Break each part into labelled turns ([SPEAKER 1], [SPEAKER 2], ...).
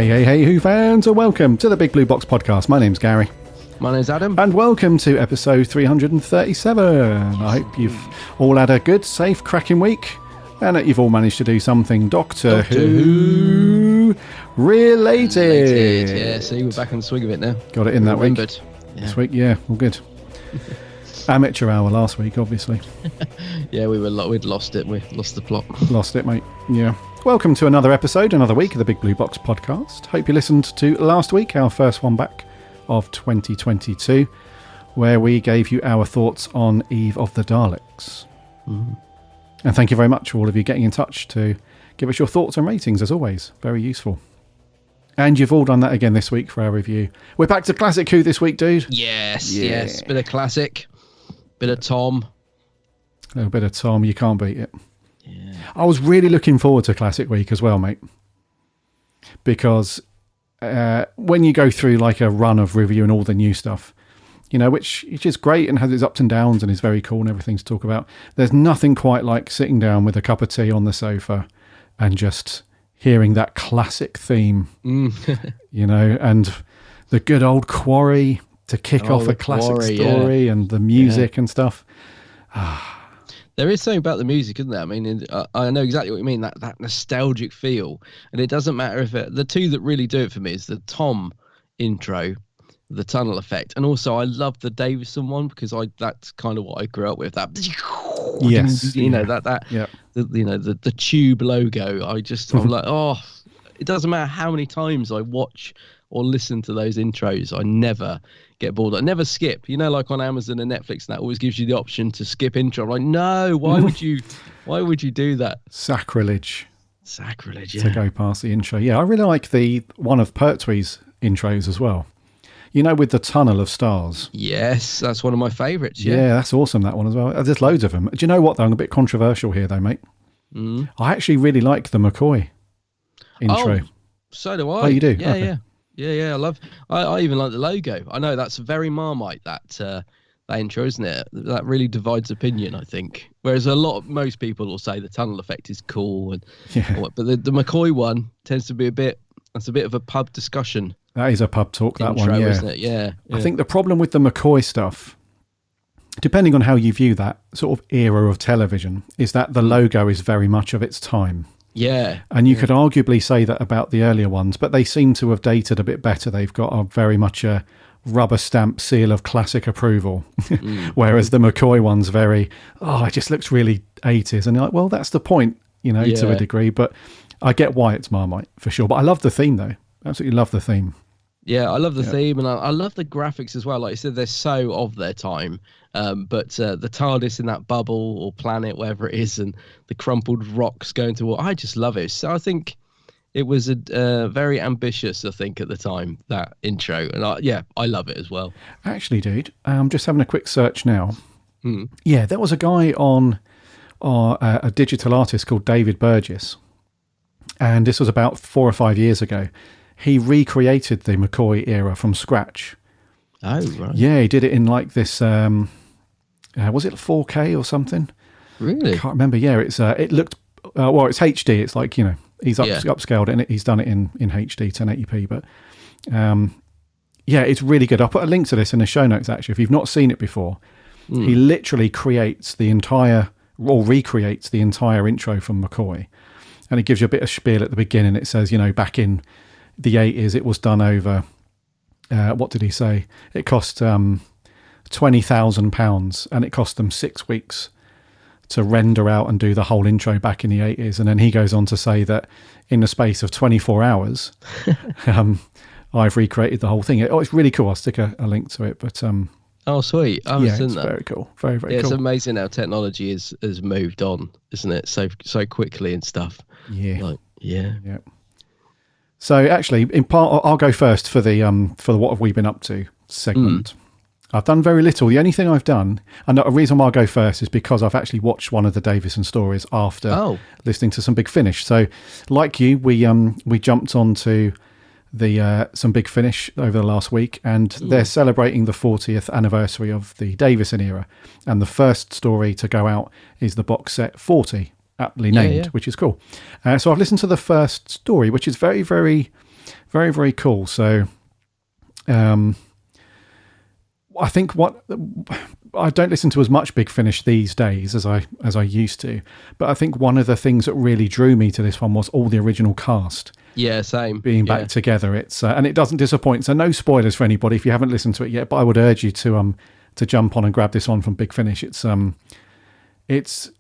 [SPEAKER 1] Hey, Who fans, and welcome to the Big Blue Box podcast. My name's Gary.
[SPEAKER 2] My name's Adam.
[SPEAKER 1] And welcome to episode 337. I hope you've all had a good, safe, cracking week and that you've all managed to do something Doctor Who related.
[SPEAKER 2] Yeah, see, we're back in the swing of it now.
[SPEAKER 1] Got it in that week.
[SPEAKER 2] Yeah.
[SPEAKER 1] This week, yeah, all good. Amateur hour last week, obviously.
[SPEAKER 2] Yeah, we'd lost it. We lost the plot.
[SPEAKER 1] Lost it, mate. Yeah. Welcome to another episode, another week of the Big Blue Box podcast. Hope you listened to last week, our first one back of 2022, where we gave you our thoughts on Eve of the Daleks. And thank you very much for all of you getting in touch to give us your thoughts and ratings, as always. Very useful. And you've all done that again this week for our review. We're back to Classic Who this week, dude.
[SPEAKER 2] Yes. Bit of classic, bit of Tom.
[SPEAKER 1] A little bit of Tom, you can't beat it.
[SPEAKER 2] Yeah.
[SPEAKER 1] I was really looking forward to Classic Week as well, mate. Because when you go through like a run of reviewing all the new stuff, you know, which is great and has its ups and downs and is very cool and everything to talk about, there's nothing quite like sitting down with a cup of tea on the sofa and just hearing that classic theme, you know, and the good old quarry to kick off a classic story and the music and stuff.
[SPEAKER 2] There is something about the music, isn't there? I mean, I know exactly what you mean, that nostalgic feel. And it doesn't matter if the two that really do it for me is the Tom intro, the tunnel effect. And also I love the Davison one because that's kind of what I grew up with. That,
[SPEAKER 1] yes,
[SPEAKER 2] you know, the tube logo. I'm like, oh, it doesn't matter how many times I watch or listen to those intros, I never get bored. I never skip. You know, like on Amazon and Netflix, and that always gives you the option to skip intro. I'm like, no, why would you do that?
[SPEAKER 1] Sacrilege,
[SPEAKER 2] yeah.
[SPEAKER 1] To go past the intro. Yeah, I really like the one of Pertwee's intros as well. You know, with the tunnel of stars.
[SPEAKER 2] Yes, that's one of my favourites.
[SPEAKER 1] Yeah, that's awesome, that one as well. There's loads of them. Do you know what, though? I'm a bit controversial here, though, mate. I actually really like the McCoy intro.
[SPEAKER 2] Oh, so do I.
[SPEAKER 1] Oh, you do?
[SPEAKER 2] Yeah,
[SPEAKER 1] okay.
[SPEAKER 2] Yeah, I even like the logo. I know that's very Marmite, that intro, isn't it? That really divides opinion, I think. Whereas most people will say the tunnel effect is cool, but the McCoy one tends to be a bit of a pub discussion.
[SPEAKER 1] That is a pub talk,
[SPEAKER 2] intro,
[SPEAKER 1] that one, yeah.
[SPEAKER 2] Isn't it? Yeah.
[SPEAKER 1] I think the problem with the McCoy stuff, depending on how you view that sort of era of television, is that the logo is very much of its time.
[SPEAKER 2] Yeah.
[SPEAKER 1] And you could arguably say that about the earlier ones, but they seem to have dated a bit better. They've got a very much a rubber stamp seal of classic approval, whereas the McCoy one's it just looks really 80s. And you're like, well, that's the point, you know, to a degree. But I get why it's Marmite, for sure. But I love the theme, though. Absolutely love the theme.
[SPEAKER 2] Yeah, I love the theme, and I love the graphics as well. Like you said, they're so of their time. But the TARDIS in that bubble or planet, whatever it is, and the crumpled rocks going to war, I just love it. So I think it was very ambitious, I think, at the time, that intro. And I love it as well. Actually,
[SPEAKER 1] dude, I'm just having a quick search now. Yeah, there was a guy on a digital artist called David Burgess. And this was about 4 or 5 years ago. He recreated the McCoy era from scratch.
[SPEAKER 2] Oh, right.
[SPEAKER 1] Yeah, he did it in like this, was it 4K or something?
[SPEAKER 2] Really?
[SPEAKER 1] I can't remember. Yeah, it looked, it's HD. It's like, you know, he's upscaled it and he's done it in HD, 1080p. But it's really good. I'll put a link to this in the show notes, actually. If you've not seen it before, he literally recreates the entire intro from McCoy. And it gives you a bit of spiel at the beginning. It says, you know, back in the 80s, it was done over, what did he say? It cost £20,000 and it cost them 6 weeks to render out and do the whole intro back in the 80s. And then he goes on to say that in the space of 24 hours, I've recreated the whole thing. It's really cool. I'll stick a link to it. But
[SPEAKER 2] oh, sweet.
[SPEAKER 1] It's very cool. Very, very cool.
[SPEAKER 2] It's amazing how technology has moved on, isn't it? So quickly and stuff.
[SPEAKER 1] Yeah.
[SPEAKER 2] Yeah.
[SPEAKER 1] So actually, in part, I'll go first for the what have we been up to segment. I've done very little. The only thing I've done, and the reason why I'll go first is because I've actually watched one of the Davison stories after listening to Some Big Finish. So, like you, we jumped onto the Some Big Finish over the last week, and they're celebrating the 40th anniversary of the Davison era. And the first story to go out is the box set 40, aptly named, which is cool. So I've listened to the first story, which is very, very very, very cool. So I think what I don't listen to as much Big Finish these days as I used to, but I think one of the things that really drew me to this one was all the original cast.
[SPEAKER 2] Yeah, same.
[SPEAKER 1] Being back together. It's and it doesn't disappoint. So no spoilers for anybody if you haven't listened to it yet. But I would urge you to jump on and grab this one from Big Finish. It's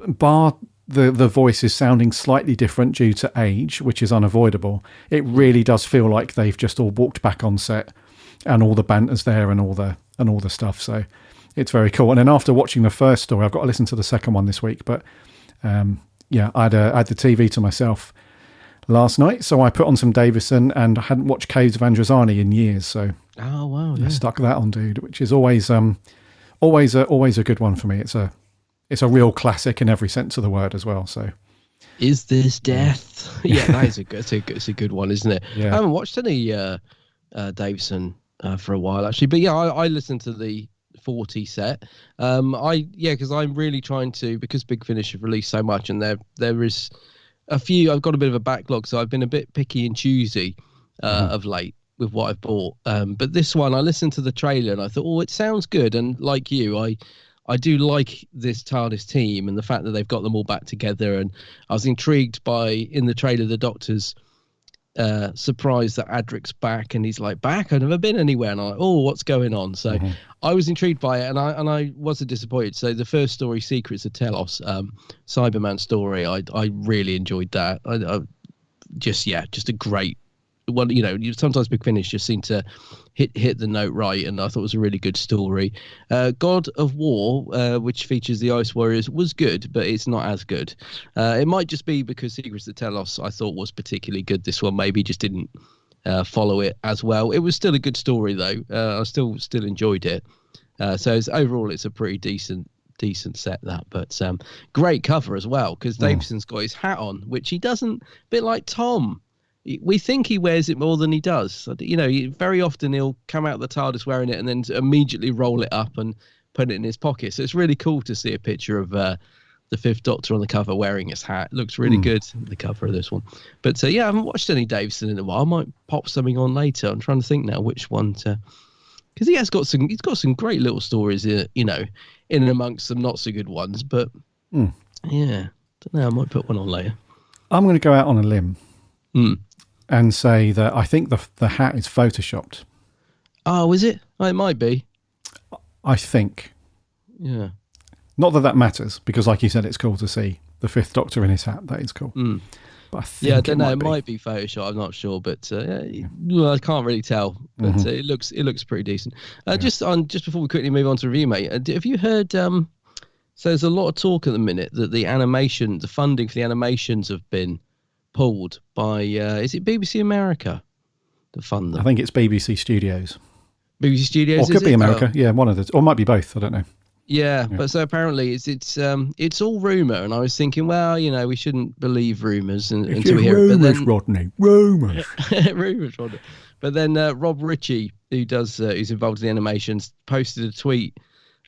[SPEAKER 1] bar the voices sounding slightly different due to age, which is unavoidable. It really does feel like they've just all walked back on set, and all the banter's there and all the stuff. So it's very cool. And then after watching the first story, I've got to listen to the second one this week. But I had the TV to myself last night, so I put on some Davison, and I hadn't watched Caves of Androzani in years. So I stuck that on, dude, which is always a good one for me. It's a real classic in every sense of the word as well. So,
[SPEAKER 2] is this death? Yeah, that is it's a good one, isn't it?
[SPEAKER 1] Yeah.
[SPEAKER 2] I haven't watched any Davison for a while actually, but yeah, I listened to the 40 set. Because I'm really trying to, because Big Finish have released so much, and there is a few. I've got a bit of a backlog, so I've been a bit picky and choosy of late with what I've bought. But this one, I listened to the trailer and I thought, oh, it sounds good. And like you, I do like this TARDIS team and the fact that they've got them all back together. And I was intrigued by, in the trailer, the Doctor's surprised that Adric's back, and he's like, back? I've never been anywhere. And I'm like, oh, what's going on? So I was intrigued by it, and I wasn't disappointed. So the first story, Secrets of Telos, Cyberman story, I really enjoyed that. Just a great one. You know, sometimes Big Finish just seem to hit the note right, and I thought it was a really good story. God of War, which features the Ice Warriors, was good, but it's not as good. It might just be because Secrets of Telos I thought was particularly good. This one maybe just didn't follow it as well. It was still a good story though. I still enjoyed it. So overall, it's a pretty decent set, that. But great cover as well, because Davison's got his hat on, which he doesn't. A bit like Tom. We think he wears it more than he does. You know, very often he'll come out of the TARDIS wearing it and then immediately roll it up and put it in his pocket. So it's really cool to see a picture of the Fifth Doctor on the cover wearing his hat. It looks really good, the cover of this one. But I haven't watched any Davison in a while. I might pop something on later. I'm trying to think now which one to, because he's got some great little stories, you know, in and amongst some not so good ones. But yeah, don't know. I might put one on later.
[SPEAKER 1] I'm going to go out on a limb. And say that I think the hat is photoshopped.
[SPEAKER 2] Oh, is it? Oh, it might be.
[SPEAKER 1] I think.
[SPEAKER 2] Yeah.
[SPEAKER 1] Not that matters, because like you said, it's cool to see the Fifth Doctor in his hat. That is cool. But I think
[SPEAKER 2] I don't know. It might be Photoshop. I'm not sure, but I can't really tell. But it looks pretty decent. Just before we quickly move on to review, mate, have you heard? So there's a lot of talk at the minute that the funding for the animations have been pulled by is it BBC America to fund them?
[SPEAKER 1] I think it's BBC Studios.
[SPEAKER 2] BBC Studios,
[SPEAKER 1] or could be America. Yeah, one of the, or it might be both. I don't know.
[SPEAKER 2] Yeah, but so apparently it's all rumor, and I was thinking, well, you know, we shouldn't believe rumors until we hear it. But then,
[SPEAKER 1] Rodney, rumors,
[SPEAKER 2] rumors, Rodney. But then Rob Ritchie, who's involved in the animations, posted a tweet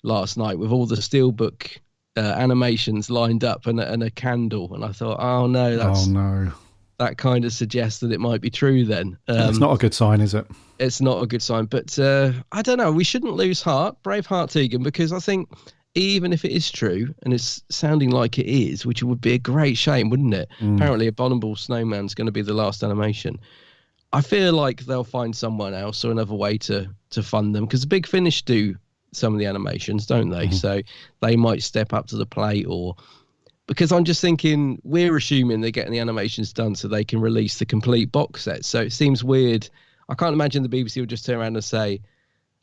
[SPEAKER 2] last night with all the Steelbook animations lined up and a candle, and I thought, oh no, that kind of suggests that it might be true then.
[SPEAKER 1] It's not a good sign, is it?
[SPEAKER 2] It's not a good sign, but I don't know, we shouldn't lose heart, brave heart, Tegan, because I think even if it is true, and it's sounding like it is, which would be a great shame, wouldn't it? Apparently Abominable Snowman's going to be the last animation. I feel like they'll find someone else or another way to fund them, because the Big Finish do some of the animations, don't they? So they might step up to the plate, or because I'm just thinking we're assuming they're getting the animations done so they can release the complete box set. So it seems weird. I can't imagine the BBC will just turn around and say,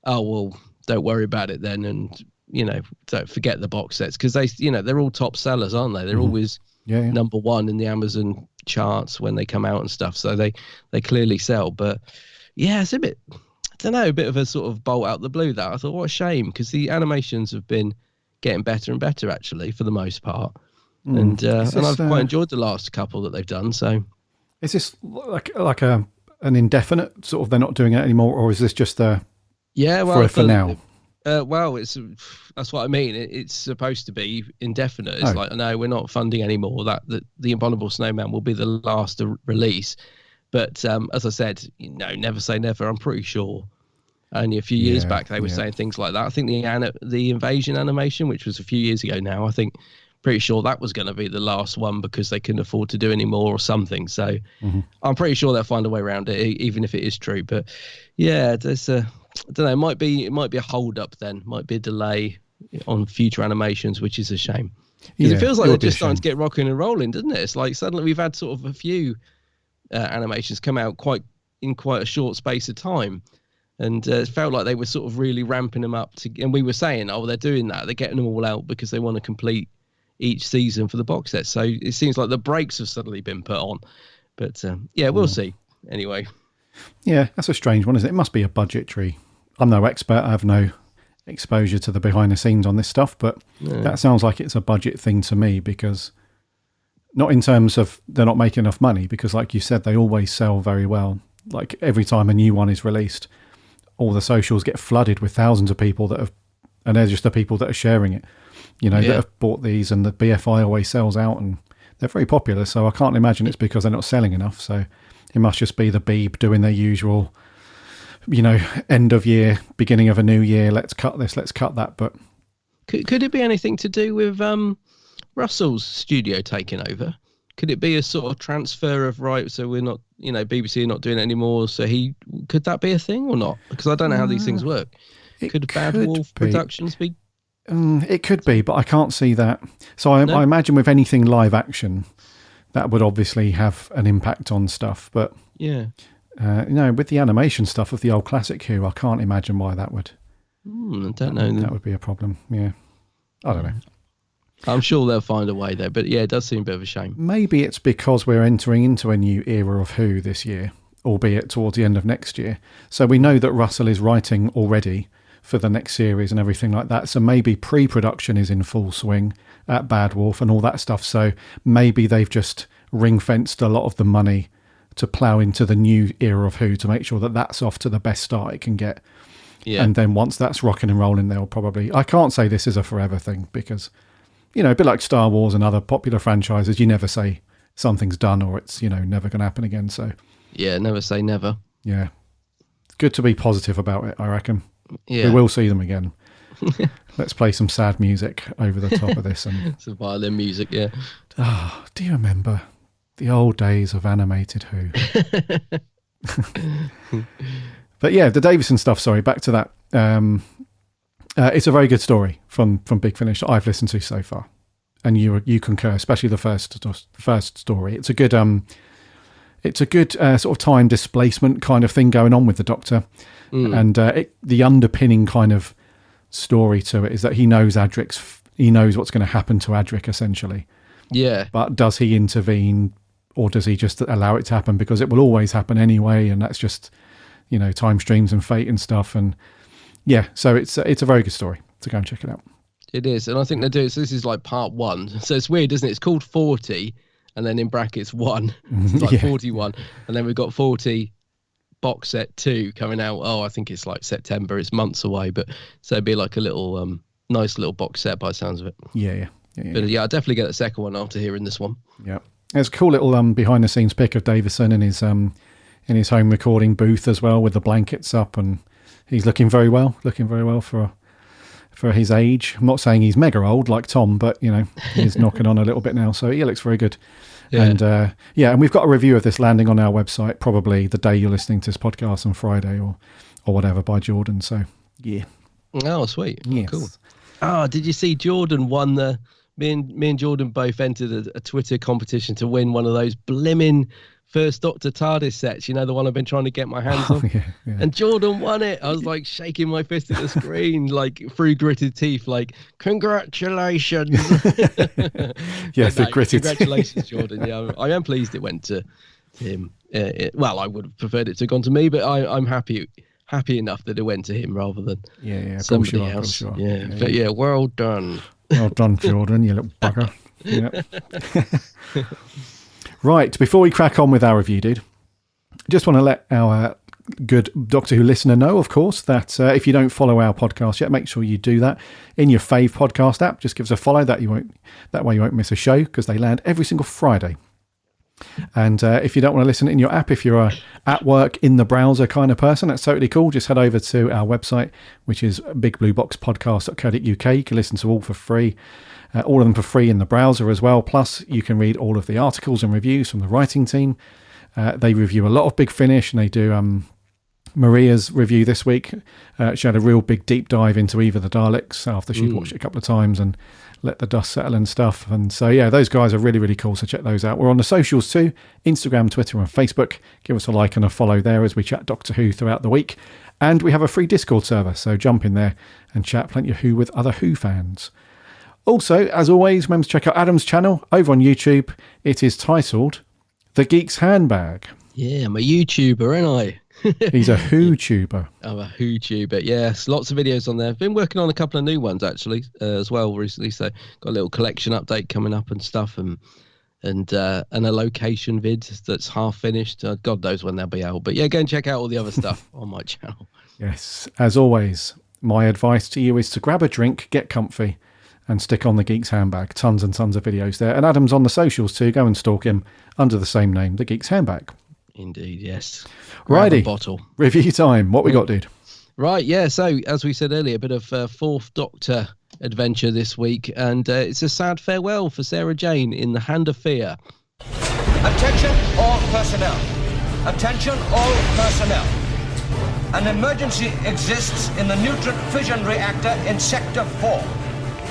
[SPEAKER 2] oh, well, don't worry about it then, and, you know, don't forget the box sets, because they're all top sellers, aren't they? They're always number one in the Amazon charts when they come out and stuff. So they clearly sell. But yeah, it's a bit, I don't know, a bit of a sort of bolt out the blue that I thought, what a shame, because the animations have been getting better and better actually for the most part. And I've quite enjoyed the last couple that they've done. So
[SPEAKER 1] is this like an indefinite sort of, they're not doing it anymore, or is this just for now?
[SPEAKER 2] Well, that's what I mean. It's supposed to be indefinite. It's like, no, we're not funding anymore. That the Abominable Snowman will be the last release. But as I said, never say never. I'm pretty sure only a few years back they were saying things like that. I think the invasion animation, which was a few years ago now, I think pretty sure that was going to be the last one because they couldn't afford to do any more or something. So I'm pretty sure they'll find a way around it, even if it is true. But yeah, there's I don't know. It might be a hold up then. Might be a delay on future animations, which is a shame. Because it feels like they're just starting to get rocking and rolling, doesn't it? It's like suddenly we've had sort of a few animations come out in quite a short space of time. And it felt like they were sort of really ramping them up. And we were saying, they're doing that. They're getting them all out because they want to complete each season for the box set. So it seems like the brakes have suddenly been put on. But we'll see. Anyway.
[SPEAKER 1] Yeah, that's a strange one, isn't it? It must be a budgetary. I'm no expert. I have no exposure to the behind the scenes on this stuff, but that sounds like it's a budget thing to me, because not in terms of they're not making enough money, because like you said, they always sell very well. Like every time a new one is released, all the socials get flooded with thousands of people and they're just the people that are sharing it, that have bought these, and the BFI always sells out and they're very popular. So I can't imagine it's because they're not selling enough. So it must just be the Beeb doing their usual, end of year, beginning of a new year. Let's cut this, let's cut that. But
[SPEAKER 2] could it be anything to do with Russell's studio taking over? Could it be a sort of transfer of rights? So we're not, BBC are not doing it anymore. So could that be a thing or not? Because I don't know how these things work. Could Bad Wolf Productions be?
[SPEAKER 1] It could be, but I can't see that. So I imagine with anything live action, that would obviously have an impact on stuff. But with the animation stuff of the old classic Who, I can't imagine why that would.
[SPEAKER 2] I don't know.
[SPEAKER 1] That would be a problem. Yeah, I don't know.
[SPEAKER 2] I'm sure they'll find a way though. But yeah, it does seem a bit of a shame.
[SPEAKER 1] Maybe it's because we're entering into a new era of Who this year, albeit towards the end of next year. So we know that Russell is writing already for the next series and everything like that. So maybe pre-production is in full swing at Bad Wolf and all that stuff. So maybe they've just ring-fenced a lot of the money to plough into the new era of Who to make sure that that's off to the best start it can get. Yeah. And then once that's rocking and rolling, they'll probably... I can't say this is a forever thing because, a bit like Star Wars and other popular franchises, you never say something's done or it's, never going to happen again. So
[SPEAKER 2] yeah, never say never.
[SPEAKER 1] Yeah. Good to be positive about it, I reckon.
[SPEAKER 2] Yeah.
[SPEAKER 1] We will see them again. Let's play some sad music over the top of this. And
[SPEAKER 2] some violin music, yeah.
[SPEAKER 1] Do you remember the old days of animated Who? But yeah, the Davison stuff, sorry, back to that. It's a very good story from Big Finish that I've listened to so far. And you concur, especially the first story. It's a good sort of time displacement kind of thing going on with the Doctor. And the underpinning kind of story to it is that he knows what's going to happen to Adric, essentially.
[SPEAKER 2] Yeah.
[SPEAKER 1] But does he intervene, or does he just allow it to happen because it will always happen anyway, and that's just time streams and fate and stuff. And yeah, so it's a very good story, so go and check it out.
[SPEAKER 2] It is, and I think they do. So this is like part 1. So it's weird, isn't it? It's called 40, and then in brackets 1. It's like 41, and then we've got 40. Box set 2 coming out. I think it's like September. It's months away, but so it'd be like a little nice little box set by the sounds of it.
[SPEAKER 1] Yeah.
[SPEAKER 2] But I'll definitely get the second one after hearing this one.
[SPEAKER 1] Yeah, it's a cool little behind the scenes pic of Davison in his home recording booth as well, with the blankets up, and he's looking very well for his age. I'm not saying he's mega old like Tom, but he's knocking on a little bit now, so he looks very good. Yeah. And and we've got a review of this landing on our website probably the day you're listening to this podcast on Friday or whatever by Jordan. So yeah.
[SPEAKER 2] Oh, sweet.
[SPEAKER 1] Yes.
[SPEAKER 2] Cool. Oh, did you see Jordan won me and Jordan both entered a Twitter competition to win one of those blimmin' First Doctor TARDIS sets, the one I've been trying to get my hands on. Yeah. And Jordan won it. I was like shaking my fist at the screen, like through gritted teeth, like, congratulations.
[SPEAKER 1] Yeah, through gritted
[SPEAKER 2] teeth. Congratulations, Jordan. Yeah, I am pleased it went to him. I would have preferred it to have gone to me, but I'm happy enough that it went to him rather than somebody else. Sure. Yeah. But yeah, well done.
[SPEAKER 1] Well done, Jordan, you little bugger. Yeah. Right, before we crack on with our review, dude, just want to let our good Doctor Who listener know, of course, that if you don't follow our podcast yet, make sure you do that in your fave podcast app. Just give us a follow. That way you won't miss a show, because they land every single Friday. And if you don't want to listen in your app, if you're a at work in the browser kind of person, that's totally cool. Just head over to our website, which is bigblueboxpodcast.co.uk. You can listen to all for free. All of them for free in the browser as well. Plus, you can read all of the articles and reviews from the writing team. They review a lot of Big Finish, and they do Maria's review this week. She had a real big deep dive into Eve of the Daleks after she'd watched it a couple of times and let the dust settle and stuff. And so, yeah, those guys are really, really cool. So check those out. We're on the socials too, Instagram, Twitter and Facebook. Give us a like and a follow there as we chat Doctor Who throughout the week. And we have a free Discord server, so jump in there and chat plenty of Who with other Who fans. Also, as always, remember to check out Adam's channel over on YouTube. It is titled The Geek's Handbag.
[SPEAKER 2] Yeah, I'm a YouTuber, ain't I?
[SPEAKER 1] He's a Who-tuber.
[SPEAKER 2] I'm a Who-tuber, yes. Lots of videos on there. I've been working on a couple of new ones, actually, as well recently. So got a little collection update coming up and stuff, and a location vid that's half finished. God knows when they'll be out. But yeah, go and check out all the other stuff on my channel.
[SPEAKER 1] Yes, as always, my advice to you is to grab a drink, get comfy, and stick on the Geek's Handbag. Tons and tons of videos there. And Adam's on the socials too. Go and stalk him under the same name, the Geek's Handbag.
[SPEAKER 2] Indeed, yes.
[SPEAKER 1] Righty.
[SPEAKER 2] Bottle.
[SPEAKER 1] Review time. What we got, dude?
[SPEAKER 2] Right, yeah. So, as we said earlier, a bit of Fourth Doctor adventure this week. And it's a sad farewell for Sarah Jane in The Hand of Fear.
[SPEAKER 3] Attention all personnel. Attention all personnel. An emergency exists in the neutron fission reactor in Sector 4.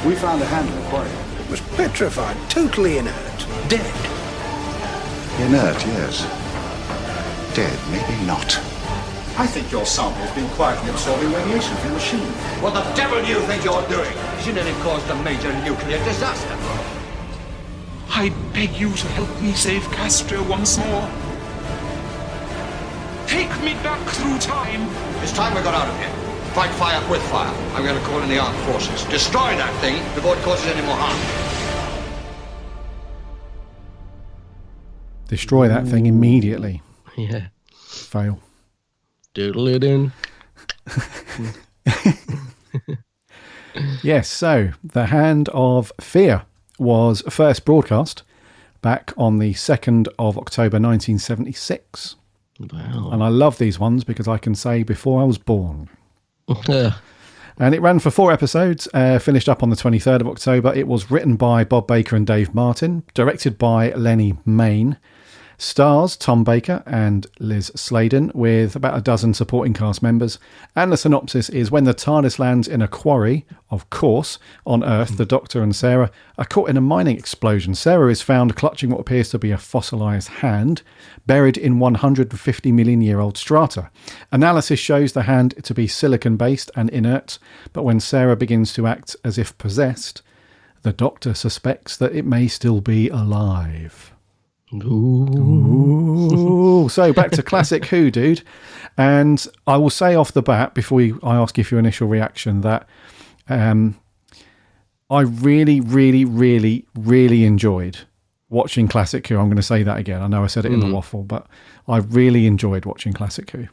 [SPEAKER 4] We found a hand in the quarry.
[SPEAKER 5] It was petrified, totally inert, dead.
[SPEAKER 4] Inert, yes. Dead, maybe not.
[SPEAKER 6] I think your sample's been quietly absorbing radiation from the machine.
[SPEAKER 3] What the devil do you think you're doing? You nearly caused a major nuclear disaster.
[SPEAKER 7] I beg you to help me save Castro once more. Take me back through time.
[SPEAKER 3] It's time we got out of here. Fight fire with fire. I'm going to call in the armed forces. Destroy that thing before it causes any more harm.
[SPEAKER 1] Destroy that thing immediately.
[SPEAKER 2] Yeah.
[SPEAKER 1] Fail.
[SPEAKER 2] Doodle it in.
[SPEAKER 1] Yes, so The Hand of Fear was first broadcast back on the 2nd of October 1976.
[SPEAKER 2] Wow.
[SPEAKER 1] And I love these ones because I can say before I was born. And it ran for 4 episodes, finished up on the 23rd of October. It was written by Bob Baker and Dave Martin, directed by Lenny Mayne, stars Tom Baker and Liz Sladen, with about a dozen supporting cast members. And the synopsis is: when the TARDIS lands in a quarry, of course, on Earth, the Doctor and Sarah are caught in a mining explosion. Sarah is found clutching what appears to be a fossilised hand, buried in 150 million year old strata. Analysis shows the hand to be silicon-based and inert, but when Sarah begins to act as if possessed, the Doctor suspects that it may still be alive. Ooh. So back to classic Who, dude. And I will say off the bat, before I ask you for your initial reaction, that I really, really, really, really enjoyed watching Classic Who. I'm going to say that again. I know I said it in the waffle, but I really enjoyed watching Classic Who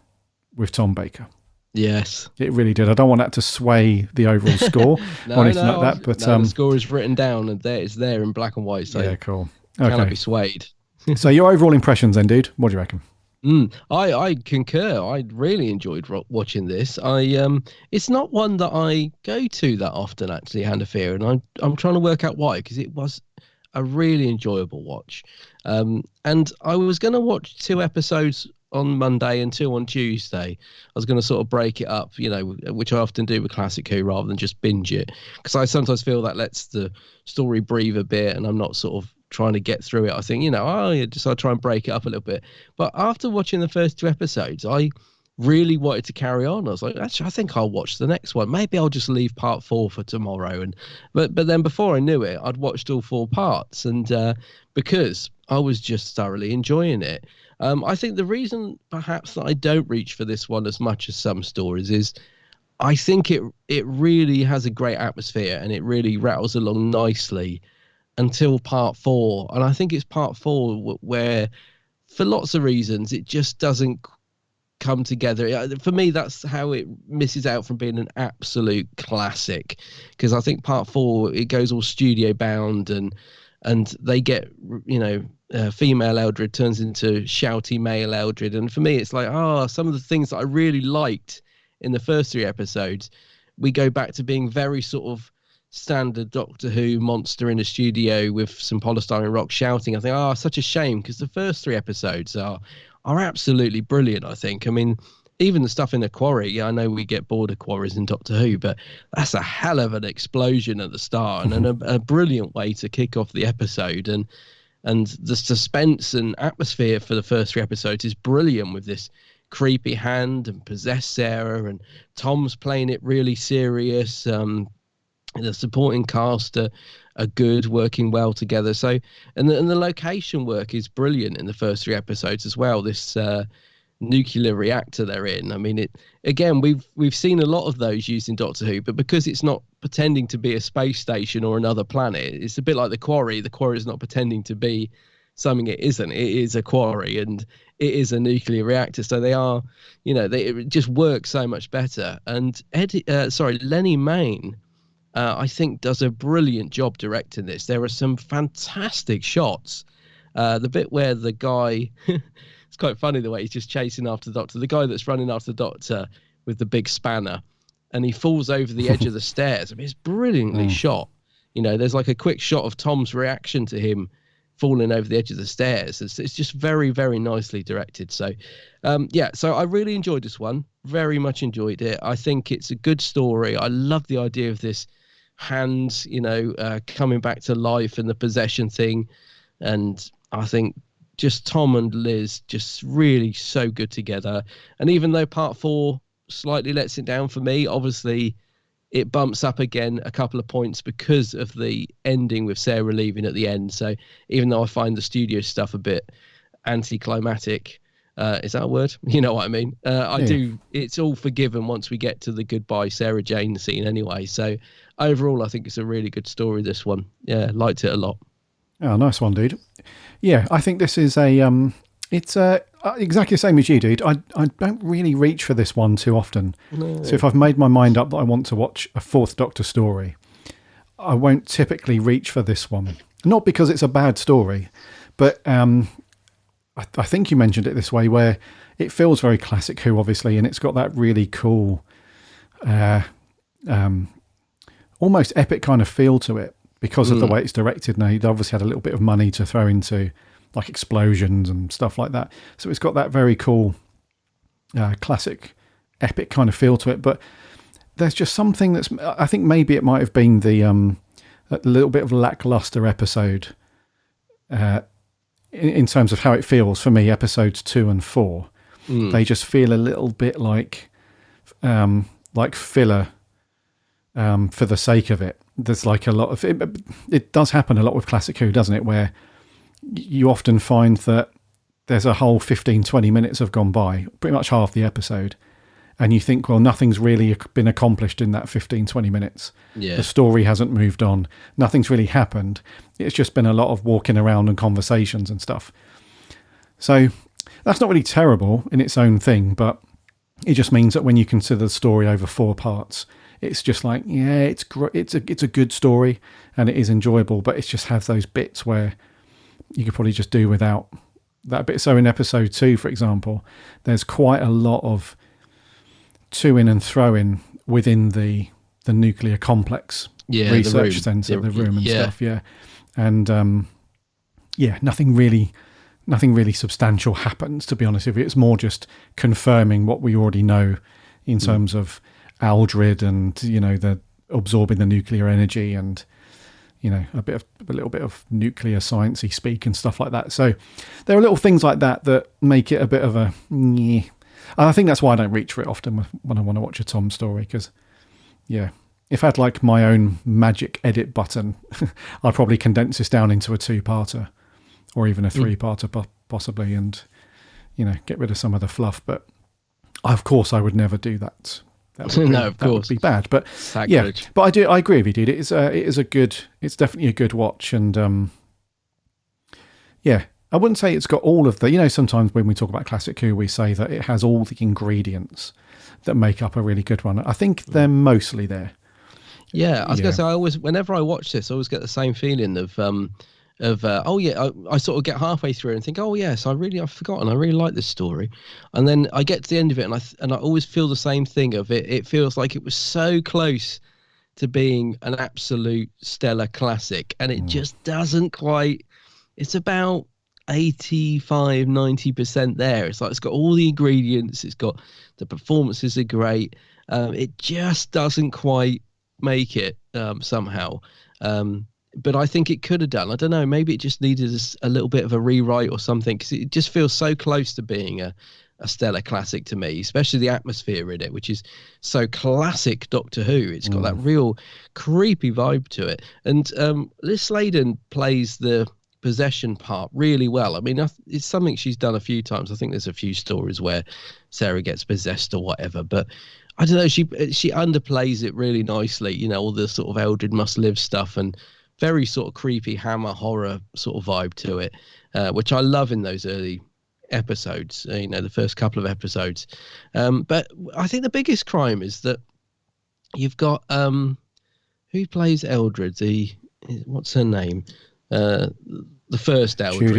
[SPEAKER 1] with Tom Baker.
[SPEAKER 2] Yes.
[SPEAKER 1] It really did. I don't want that to sway the overall score or anything like that. But
[SPEAKER 2] the score is written down and it's there in black and white. So
[SPEAKER 1] yeah, cool.
[SPEAKER 2] Cannot be swayed.
[SPEAKER 1] So your overall impressions then, dude? What do you reckon?
[SPEAKER 2] I concur. I really enjoyed watching this. It's not one that I go to that often, actually, Hand of Fear, and I'm trying to work out why, because it was a really enjoyable watch. And I was going to watch 2 episodes on Monday and 2 on Tuesday. I was going to sort of break it up, which I often do with Classic Who, rather than just binge it, because I sometimes feel that lets the story breathe a bit, and I'm not sort of trying to get through it. I think, I try and break it up a little bit. But after watching the first 2 episodes, I really wanted to carry on. I was like, actually, I think I'll watch the next one. Maybe I'll just leave part 4 for tomorrow. But then before I knew it, I'd watched all 4 parts, and because I was just thoroughly enjoying it. I think the reason perhaps that I don't reach for this one as much as some stories is I think it really has a great atmosphere, and it really rattles along nicely until part 4. And I think it's part 4 where, for lots of reasons, it just doesn't come together. For me, that's how it misses out from being an absolute classic, because I think part 4, it goes all studio bound, and and they get, female Eldred turns into shouty male Eldred. And for me, it's like, some of the things that I really liked in the first 3 episodes, we go back to being very sort of standard Doctor Who monster in a studio with some polystyrene rock shouting. I think, such a shame, because the first 3 episodes are absolutely brilliant, I think. I mean, even the stuff in the quarry, I know we get bored of quarries in Doctor Who, but that's a hell of an explosion at the start, and a brilliant way to kick off the episode. And the suspense and atmosphere for the first 3 episodes is brilliant, with this creepy hand and possessed Sarah, and Tom's playing it really serious. The supporting cast are good, working well together. So, and the location work is brilliant in the first 3 episodes as well. This nuclear reactor they're in. I mean, we've seen a lot of those used in Doctor Who, but because it's not pretending to be a space station or another planet, it's a bit like the quarry. The quarry is not pretending to be something it isn't. It is a quarry, and it is a nuclear reactor. So they are, it just works so much better. And Lenny Mayne, I think, does a brilliant job directing this. There are some fantastic shots. The bit where the guy, it's quite funny the way he's just chasing after the Doctor. The guy that's running after the Doctor with the big spanner, and he falls over the edge of the stairs. I mean, it's brilliantly shot. There's like a quick shot of Tom's reaction to him falling over the edge of the stairs. It's just very, very nicely directed. So, so I really enjoyed this one. Very much enjoyed it. I think it's a good story. I love the idea of this hand, coming back to life and the possession thing. And I think just Tom and Liz just really so good together. And even though part 4 slightly lets it down for me, obviously it bumps up again a couple of points because of the ending with Sarah leaving at the end. So even though I find the studio stuff a bit anticlimactic, is that a word? You know what I mean? I do. It's all forgiven once we get to the goodbye Sarah Jane scene anyway. So overall, I think it's a really good story, this one. Yeah, liked it a lot.
[SPEAKER 1] Oh, nice one, dude. Yeah, I think this is it's exactly the same as you, dude. I don't really reach for this one too often. No. So if I've made my mind up that I want to watch a 4th Doctor story, I won't typically reach for this one. Not because it's a bad story, but I think you mentioned it this way, where it feels very classic Who, obviously, and it's got that really cool, almost epic kind of feel to it because of the way it's directed. Now, he'd obviously had a little bit of money to throw into like explosions and stuff like that. So it's got that very cool, classic, epic kind of feel to it. But there's just something that's, I think maybe it might have been the a little bit of lackluster episode in terms of how it feels for me. Episodes 2 and 4, they just feel a little bit like filler for the sake of it. There's like a lot of it does happen a lot with classic Who, doesn't it, where you often find that there's a whole 15-20 minutes have gone by, pretty much half the episode, and you think, well, nothing's really been accomplished in that 15-20 minutes. The story hasn't moved on, nothing's really happened. It's just been a lot of walking around and conversations and stuff. So that's not really terrible in its own thing, but it just means that when you consider the story over 4 parts, it's just like, yeah, it's a good story and it is enjoyable, but it just has those bits where you could probably just do without that bit. So in episode 2, for example, there's quite a lot of to-in and throw-in within the nuclear complex research centre, the room and stuff. Yeah. And nothing really substantial happens, to be honest with you. It's more just confirming what we already know in terms of Aldred and, the absorbing the nuclear energy and, a little bit of nuclear sciencey speak and stuff like that. So there are little things like that make it a bit of a and I think that's why I don't reach for it often when I want to watch a Tom story, because if I had like my own magic edit button, I'd probably condense this down into a 2-parter or even a 3-parter possibly, and get rid of some of the fluff. But of course I would never do that. That would be bad. But
[SPEAKER 2] sacrilege.
[SPEAKER 1] But I agree with you, dude. It's definitely a good watch, and I wouldn't say it's got all of the, sometimes when we talk about classic Who, we say that it has all the ingredients that make up a really good one. I think they're mostly there.
[SPEAKER 2] Yeah, I was going to say, whenever I watch this, I always get the same feeling of I sort of get halfway through and think, oh yes, I've forgotten, I really like this story, and then I get to the end of it and I always feel the same thing of it. It feels like it was so close to being an absolute stellar classic, and it just doesn't quite. It's about 85-90% there. It's like it's got all the ingredients, it's got the performances are great, it just doesn't quite make it somehow, but I think it could have done. I don't know, maybe it just needed a little bit of a rewrite or something, because it just feels so close to being a stellar classic to me, especially the atmosphere in it, which is so classic Doctor Who. It's got that real creepy vibe to it, and Liz Sladen plays the possession part really well. I mean, it's something she's done a few times. I think there's a few stories where Sarah gets possessed or whatever, but I don't know, she underplays it really nicely, you know, all the sort of Eldred must live stuff and very sort of creepy Hammer horror sort of vibe to it, which I love in those early episodes, you know, the first couple of episodes. But I think the biggest crime is that you've got who plays Eldred, what's her name, the first Eldred,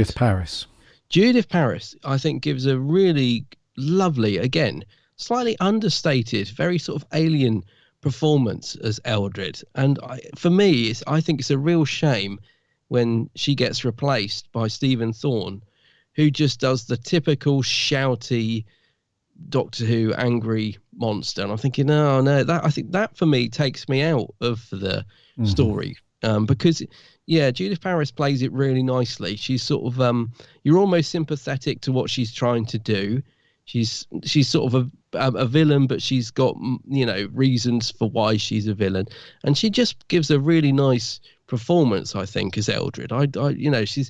[SPEAKER 2] Judith Paris, I think gives a really lovely, again, slightly understated, very sort of alien performance as Eldred. And for me, I think it's a real shame when she gets replaced by Stephen Thorne, who just does the typical shouty Doctor Who angry monster. And I'm thinking, I think that for me takes me out of the story, because Judith Paris plays it really nicely. She's sort of you're almost sympathetic to what she's trying to do. She's sort of a villain, but she's got, you know, reasons for why she's a villain, and she just gives a really nice performance, I think, as Eldred. You know, she's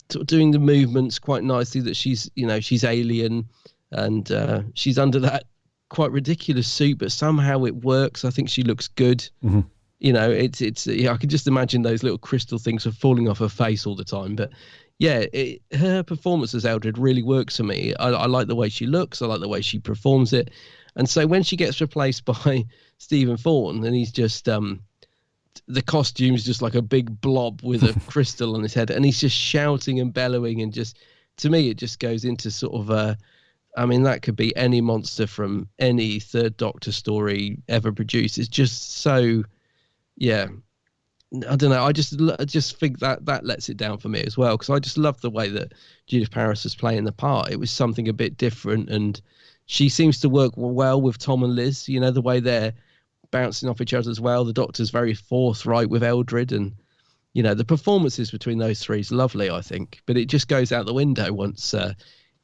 [SPEAKER 2] sort of doing the movements quite nicely, that she's, you know, she's alien, and she's under that quite ridiculous suit, but somehow it works. I think she looks good. You know, it's I can just imagine those little crystal things are falling off her face all the time. But yeah, her performance as Eldred really works for me. I like the way she looks. I like the way she performs it. And so when she gets replaced by Stephen Thorne, and he's just the costume's just like a big blob with a crystal on his head, and he's just shouting and bellowing, and just, to me, it just goes into sort of I mean, that could be any monster from any Third Doctor story ever produced. It's just so, yeah, I don't know. I just think that lets it down for me as well, because I just love the way that Judith Paris was playing the part. It was something a bit different, and she seems to work well with Tom and Liz. You know, the way they're bouncing off each other as well. The Doctor's very forthright with Eldred, and you know, the performances between those three is lovely, I think. But it just goes out the window once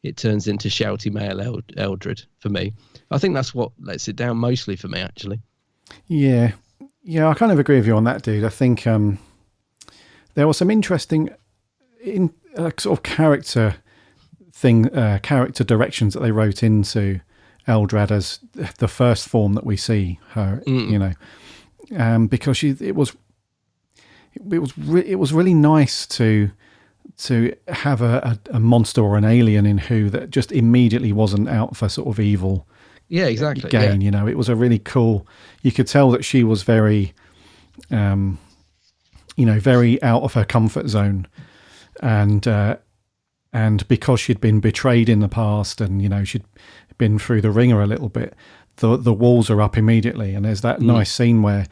[SPEAKER 2] it turns into shouty male Eldred for me. I think that's what lets it down mostly for me, actually.
[SPEAKER 1] Yeah, I kind of agree with you on that, dude. I think there was some interesting sort of character directions that they wrote into Eldrad as the first form that we see her, you know, because it was really nice to have a monster or an alien in Who that just immediately wasn't out for sort of evil.
[SPEAKER 2] Yeah, exactly.
[SPEAKER 1] Gain, you know, it was a really cool. You could tell that she was very, you know, very out of her comfort zone, and because she'd been betrayed in the past, and you know, she'd been through the ringer a little bit, the walls are up immediately. And there's that nice scene where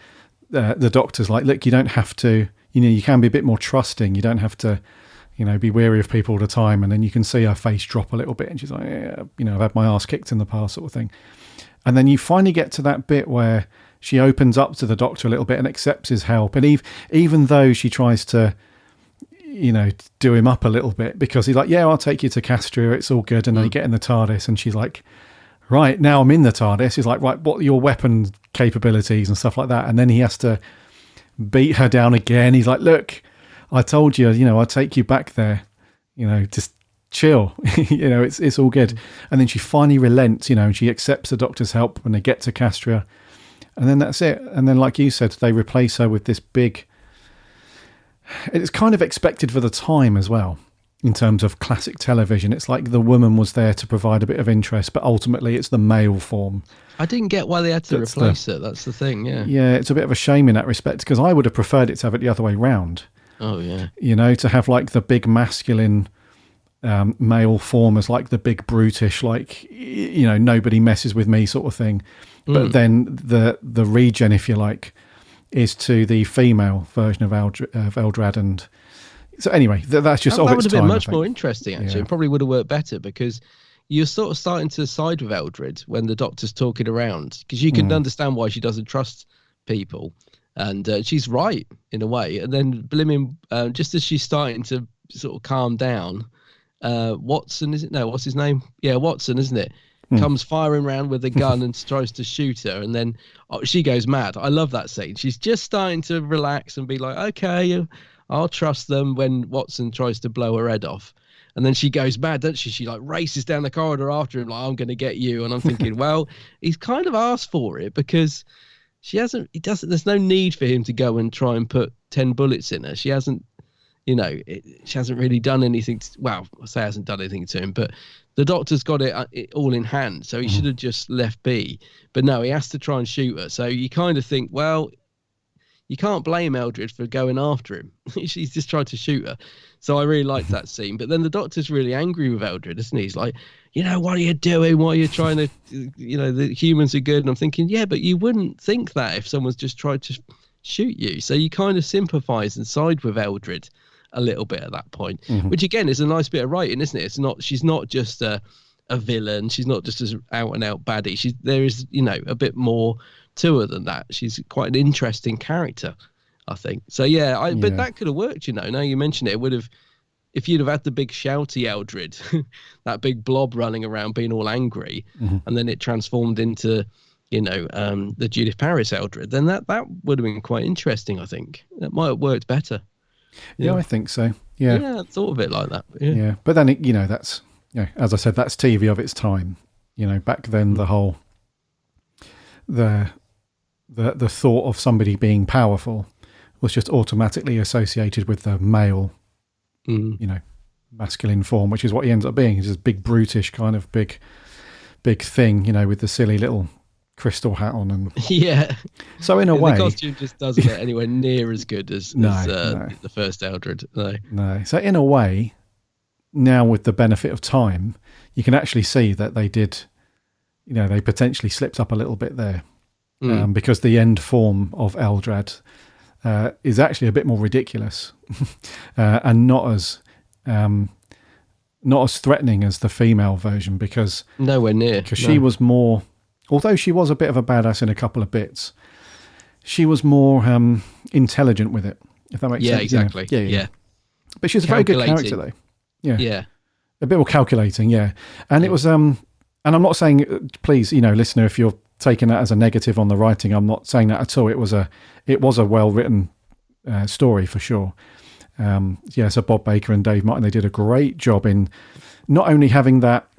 [SPEAKER 1] the Doctor's like, "Look, you don't have to. You know, you can be a bit more trusting. You don't have to." You know, be wary of people all the time. And then you can see her face drop a little bit, and she's like, yeah, you know, I've had my ass kicked in the past, sort of thing. And then you finally get to that bit where she opens up to the Doctor a little bit and accepts his help. And even though she tries to, you know, do him up a little bit, because he's like, yeah, I'll take you to Castria, it's all good. And then they get in the TARDIS, and she's like, right, now I'm in the TARDIS. He's like, right, what are your weapon capabilities and stuff like that? And then he has to beat her down again. He's like, look, I told you, you know, I'll take you back there, you know, just chill, you know, it's all good. And then she finally relents, you know, and she accepts the Doctor's help when they get to Castria. And then that's it. And then, like you said, they replace her with this big, it's kind of expected for the time as well, in terms of classic television. It's like the woman was there to provide a bit of interest, but ultimately it's the male form.
[SPEAKER 2] I didn't get why they had to replace it. That's the thing, yeah.
[SPEAKER 1] Yeah, it's a bit of a shame in that respect, because I would have preferred it to have it the other way round.
[SPEAKER 2] Oh yeah.
[SPEAKER 1] You know, to have like the big masculine male form as like the big brutish, like, you know, nobody messes with me sort of thing. But then the regen, if you like, is to the female version of Eldrad. And so anyway, that's just
[SPEAKER 2] that
[SPEAKER 1] of
[SPEAKER 2] would
[SPEAKER 1] its
[SPEAKER 2] have been
[SPEAKER 1] time,
[SPEAKER 2] much more interesting, actually.
[SPEAKER 1] Yeah.
[SPEAKER 2] It probably would have worked better, because you're sort of starting to side with Eldred when the Doctor's talking around, because you can understand why she doesn't trust people. And she's right in a way. And then blimmin', just as she's starting to sort of calm down, Watson, is it? No, what's his name? Yeah, Watson, isn't it? Comes firing around with a gun and tries to shoot her, and then she goes mad. I love that scene. She's just starting to relax and be like, okay, I'll trust them, when Watson tries to blow her head off. And then she goes mad, doesn't she? She like races down the corridor after him, like, I'm going to get you. And I'm thinking, well, he's kind of asked for it, because there's no need for him to go and try and put 10 bullets in her. She hasn't, you know, she hasn't really done anything. I say hasn't done anything to him, but the Doctor's got it all in hand. So he should have just left be. But no, he has to try and shoot her. So you kind of think, well, you can't blame Eldred for going after him. She's just tried to shoot her. So I really liked that scene. But then the Doctor's really angry with Eldred, isn't he? He's like, you know, what are you doing? Why are you trying to, you know, the humans are good. And I'm thinking, yeah, but you wouldn't think that if someone's just tried to shoot you. So you kind of sympathise and side with Eldred a little bit at that point, which again is a nice bit of writing, isn't it? She's not just a villain. She's not just an out and out baddie. There is, you know, a bit more to her than that. She's quite an interesting character, I think. So yeah, but that could have worked, you know. Now you mention it would have, if you'd have had the big shouty Eldred, that big blob running around being all angry, and then it transformed into, you know, the Judith Paris Eldred, then that would have been quite interesting, I think. That might have worked better.
[SPEAKER 1] Yeah, I think so. Yeah,
[SPEAKER 2] I thought of it like that.
[SPEAKER 1] Yeah, but then you know, that's, you know, as I said, that's TV of its time. You know, back then the whole the thought of somebody being powerful was just automatically associated with the male, you know, masculine form, which is what he ends up being. He's this big brutish kind of big thing, you know, with the silly little crystal hat on, and so in a way
[SPEAKER 2] the costume just doesn't get anywhere near as good as the first Eldred. No.
[SPEAKER 1] So in a way, now with the benefit of time, you can actually see that they did, you know, they potentially slipped up a little bit there, because the end form of Eldrad is actually a bit more ridiculous and not as threatening as the female version, because
[SPEAKER 2] nowhere near,
[SPEAKER 1] because she was more. Although she was a bit of a badass in a couple of bits, she was more intelligent with it, if that makes sense.
[SPEAKER 2] Exactly.
[SPEAKER 1] Yeah. But she's a very good character, though. Yeah. A bit more calculating, yeah. And it was, and I'm not saying, please, you know, listener, if you're taking that as a negative on the writing, I'm not saying that at all. It was a well-written story, for sure. So Bob Baker and Dave Martin, they did a great job in not only having that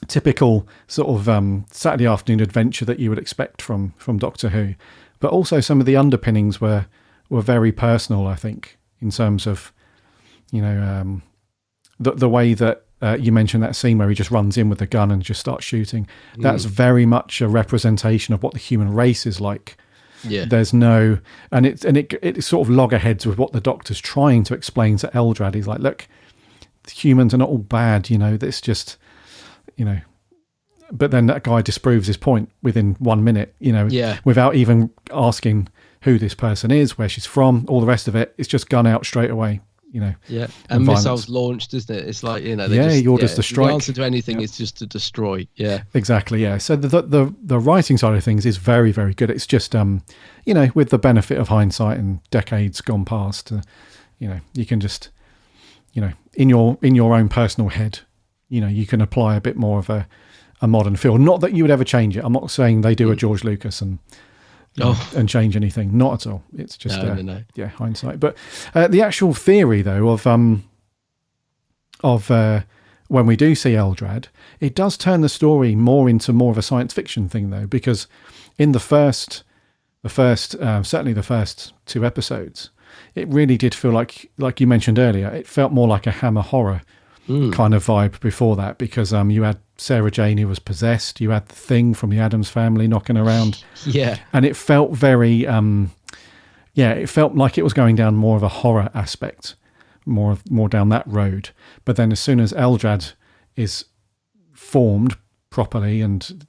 [SPEAKER 1] typical sort of Saturday afternoon adventure that you would expect from Doctor Who, but also some of the underpinnings were very personal, I think, in terms of, you know, the way that you mentioned that scene where he just runs in with a gun and just starts shooting. That's very much a representation of what the human race is like.
[SPEAKER 2] Yeah,
[SPEAKER 1] there's no, and it sort of loggerheads with what the Doctor's trying to explain to Eldrad. He's like, look, humans are not all bad, you know. It's just, you know, but then that guy disproves his point within 1 minute, you know, without even asking who this person is, where she's from, all the rest of it. It's just gun out straight away, you know.
[SPEAKER 2] Yeah, and missiles launched, isn't it? It's like, you know,
[SPEAKER 1] he orders the strike.
[SPEAKER 2] The answer to anything is just to destroy. Yeah, exactly.
[SPEAKER 1] Yeah. So the writing side of things is very, very good. It's just you know, with the benefit of hindsight and decades gone past, you know, you can just, you know, in your own personal head, you know, you can apply a bit more of a modern feel. Not that you would ever change it. I'm not saying they do a George Lucas and change anything. Not at all. It's just hindsight. But the actual theory, though, of when we do see Eldrad, it does turn the story into more of a science fiction thing, though, because in the first certainly the first 2 episodes, it really did feel like you mentioned earlier, it felt more like a Hammer horror kind of vibe before that, because you had Sarah Jane who was possessed, you had the Thing from the Addams Family knocking around,
[SPEAKER 2] and
[SPEAKER 1] it felt very yeah, it felt like it was going down more of a horror aspect, more down that road. But then as soon as Eldrad is formed properly, and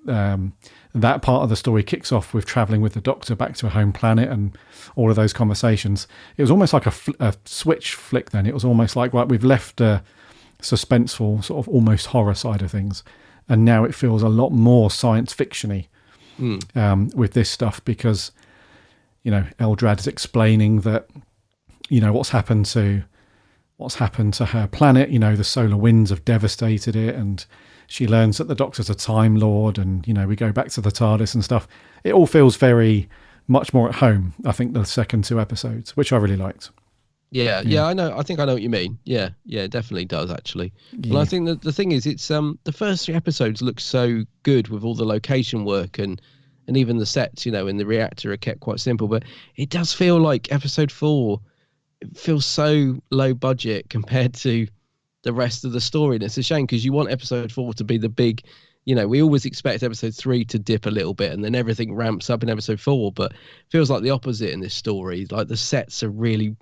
[SPEAKER 1] that part of the story kicks off with traveling with the Doctor back to a home planet and all of those conversations, it was almost like a switch flick. Then it was almost like, right, we've left the suspenseful sort of almost horror side of things, and now it feels a lot more science fiction-y with this stuff, because Eldrad is explaining that what's happened to her planet. The solar winds have devastated it, and she learns that the Doctor's a Time Lord, and we go back to the TARDIS and stuff. It all feels very much more at home, I think, the second 2 episodes, which I really liked.
[SPEAKER 2] Yeah, I know. I think I know what you mean. Yeah, it definitely does, actually.
[SPEAKER 1] Yeah.
[SPEAKER 2] And I think that the thing is, it's the first 3 episodes look so good with all the location work and even the sets, in the reactor are kept quite simple. But it does feel like episode 4, it feels so low budget compared to the rest of the story. And it's a shame, because you want episode 4 to be the big, we always expect episode 3 to dip a little bit and then everything ramps up in episode 4. But it feels like the opposite in this story. Like the sets are really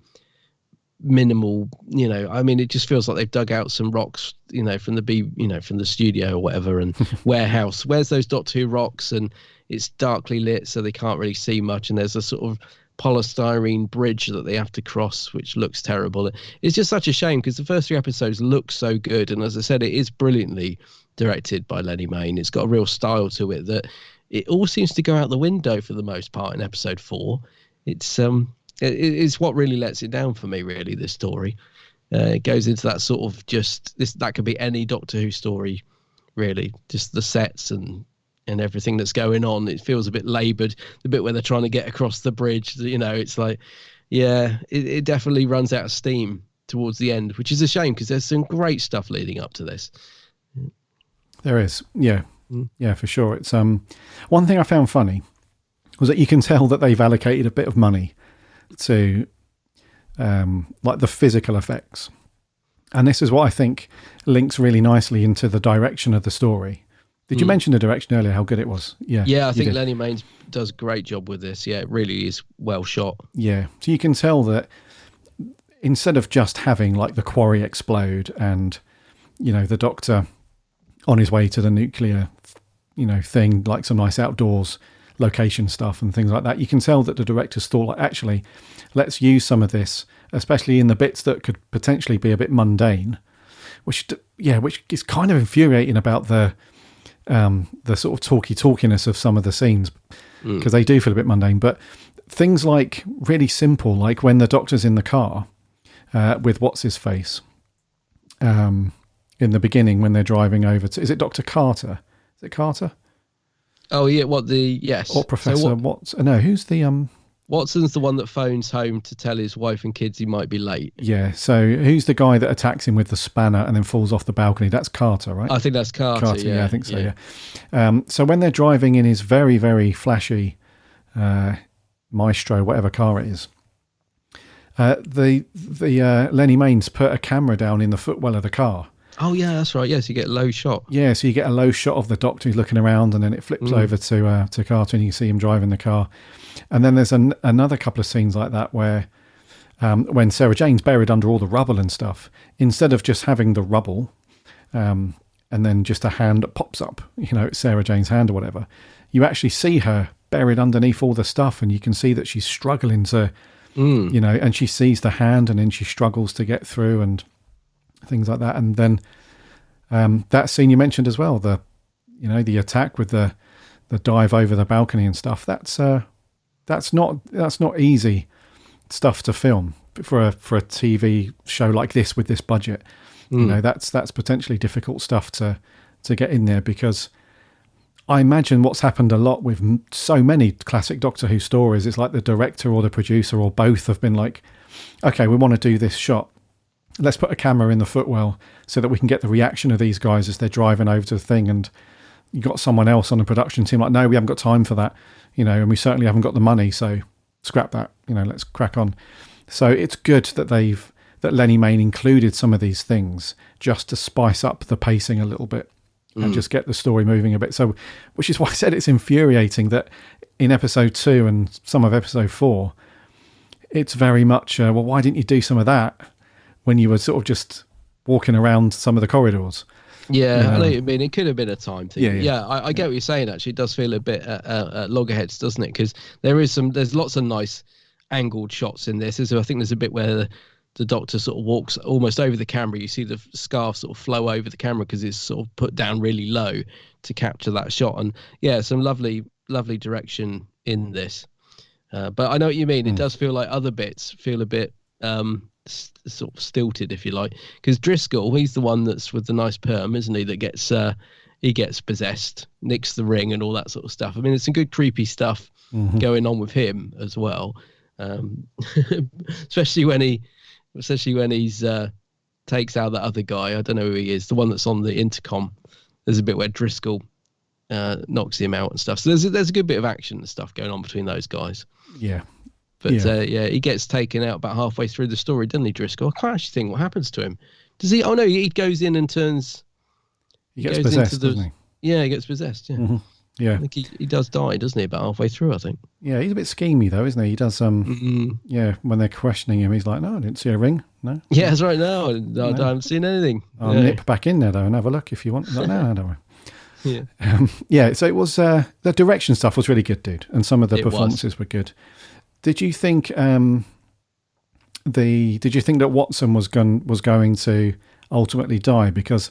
[SPEAKER 2] minimal, it just feels like they've dug out some rocks, from the studio or whatever, and warehouse. Where's those Doctor Who rocks? And it's darkly lit, so they can't really see much. And there's a sort of polystyrene bridge that they have to cross, which looks terrible. It's just such a shame, because the first 3 episodes look so good. And as I said, it is brilliantly directed by Lenny Mayne. It's got a real style to it that it all seems to go out the window for the most part in episode 4. It's what really lets it down for me, really, this story. It goes into that sort of that could be any Doctor Who story, really. Just the sets and everything that's going on. It feels a bit laboured. The bit where they're trying to get across the bridge, it's like, it definitely runs out of steam towards the end, which is a shame, because there's some great stuff leading up to this.
[SPEAKER 1] There is, yeah, for sure. It's one thing I found funny was that you can tell that they've allocated a bit of money to like the physical effects, and this is what I think links really nicely into the direction of the story. Did you mention the direction earlier, how good it was? Yeah,
[SPEAKER 2] I think Lenny Mayne does a great job with this. Yeah, it really is well shot.
[SPEAKER 1] Yeah, so you can tell that instead of just having like the quarry explode and the Doctor on his way to the nuclear thing, like some nice outdoors location stuff and things like that, you can tell that the directors thought, like, actually, let's use some of this, especially in the bits that could potentially be a bit mundane, which is kind of infuriating about the sort of talkiness of some of the scenes, because they do feel a bit mundane. But things like really simple, like when the Doctor's in the car with what's his face in the beginning when they're driving over to, is it Dr. Carter? Is it Carter?
[SPEAKER 2] Oh yeah, yes.
[SPEAKER 1] Or Professor Watson? No, who's the
[SPEAKER 2] Watson's the one that phones home to tell his wife and kids he might be late.
[SPEAKER 1] Yeah, so who's the guy that attacks him with the spanner and then falls off the balcony? That's Carter, right?
[SPEAKER 2] I think that's Carter,
[SPEAKER 1] yeah, I think so, yeah. So when they're driving in his very, very flashy Maestro, whatever car it is, the Lenny Mayne's put a camera down in the footwell of the car.
[SPEAKER 2] Oh yeah, that's right. Yes, you get a low shot.
[SPEAKER 1] Yeah, so you get a low shot of the Doctor who's looking around, and then it flips over to Carter, and you can see him driving the car. And then there's another couple of scenes like that where when Sarah Jane's buried under all the rubble and stuff, instead of just having the rubble and then just a hand that pops up, it's Sarah Jane's hand or whatever, you actually see her buried underneath all the stuff, and you can see that she's struggling to, and she sees the hand, and then she struggles to get through and things like that. And then that scene you mentioned as well, the attack with the dive over the balcony and stuff, that's not easy stuff to film for a TV show like this with this budget. That's potentially difficult stuff to get in there, because I imagine what's happened a lot with so many classic Doctor Who stories, it's like the director or the producer or both have been like, okay, we want to do this shot, let's put a camera in the footwell so that we can get the reaction of these guys as they're driving over to the thing. And you got someone else on the production team like, no, we haven't got time for that, and we certainly haven't got the money, so scrap that, let's crack on. So it's good that Lenny Mayne included some of these things just to spice up the pacing a little bit and just get the story moving a bit. So, which is why I said it's infuriating that in episode 2 and some of episode 4, it's very much, well, why didn't you do some of that when you were sort of just walking around some of the corridors?
[SPEAKER 2] Yeah, I know what you mean. It could have been a time thing.
[SPEAKER 1] Yeah.
[SPEAKER 2] I get what you're saying. Actually, it does feel a bit loggerheads, doesn't it? Because there's lots of nice angled shots in this. I think there's a bit where the Doctor sort of walks almost over the camera. You see the scarf sort of flow over the camera because it's sort of put down really low to capture that shot. And yeah, some lovely direction in this. But I know what you mean. It does feel like other bits feel a bit sort of stilted, if you like, because Driscoll, he's the one that's with the nice perm, isn't he, that gets he gets possessed, nicks the ring and all that sort of stuff. I mean, there's some good creepy stuff going on with him as well, especially when he's takes out that other guy. I don't know who he is, the one that's on the intercom. There's a bit where Driscoll knocks him out and stuff, so there's a good bit of action and stuff going on between those guys. But he gets taken out about halfway through the story, doesn't he, Driscoll? I can't actually think what happens to him. Does he? Oh no, he goes in and turns.
[SPEAKER 1] He gets possessed, doesn't he?
[SPEAKER 2] Yeah, he gets possessed. Yeah,
[SPEAKER 1] yeah.
[SPEAKER 2] I think he does die, doesn't he? About halfway through, I think.
[SPEAKER 1] Yeah, he's a bit schemy though, isn't he? He does. Yeah, when they're questioning him, he's like, "No, I didn't see a ring. No."
[SPEAKER 2] Yeah, that's right. No, I haven't seen anything.
[SPEAKER 1] I'll nip back in there though and have a look if you want. Like, no, don't worry.
[SPEAKER 2] Yeah.
[SPEAKER 1] So it was the direction stuff was really good, dude, and some of the performances were good. Did you think that Watson was going to ultimately die? Because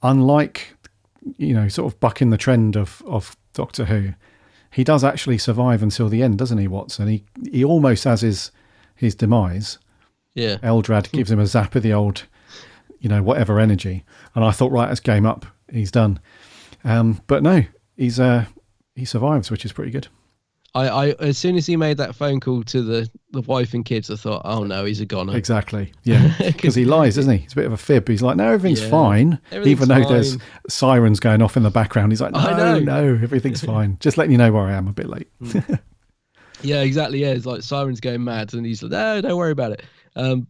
[SPEAKER 1] unlike, sort of bucking the trend of Doctor Who, he does actually survive until the end, doesn't he, Watson? He almost has his demise.
[SPEAKER 2] Yeah.
[SPEAKER 1] Eldrad gives him a zap of the old, whatever energy, and I thought, right, that's game up. He's done. But no, he survives, which is pretty good.
[SPEAKER 2] I as soon as he made that phone call to the wife and kids, I thought, oh no, he's a goner.
[SPEAKER 1] Exactly, yeah, because he lies, isn't he? He's a bit of a fib. He's like, no, everything's fine, even though there's sirens going off in the background. He's like, no, everything's fine. Just letting you know where I am a bit late.
[SPEAKER 2] Yeah, exactly. Yeah, it's like sirens going mad, and he's like, no, don't worry about it.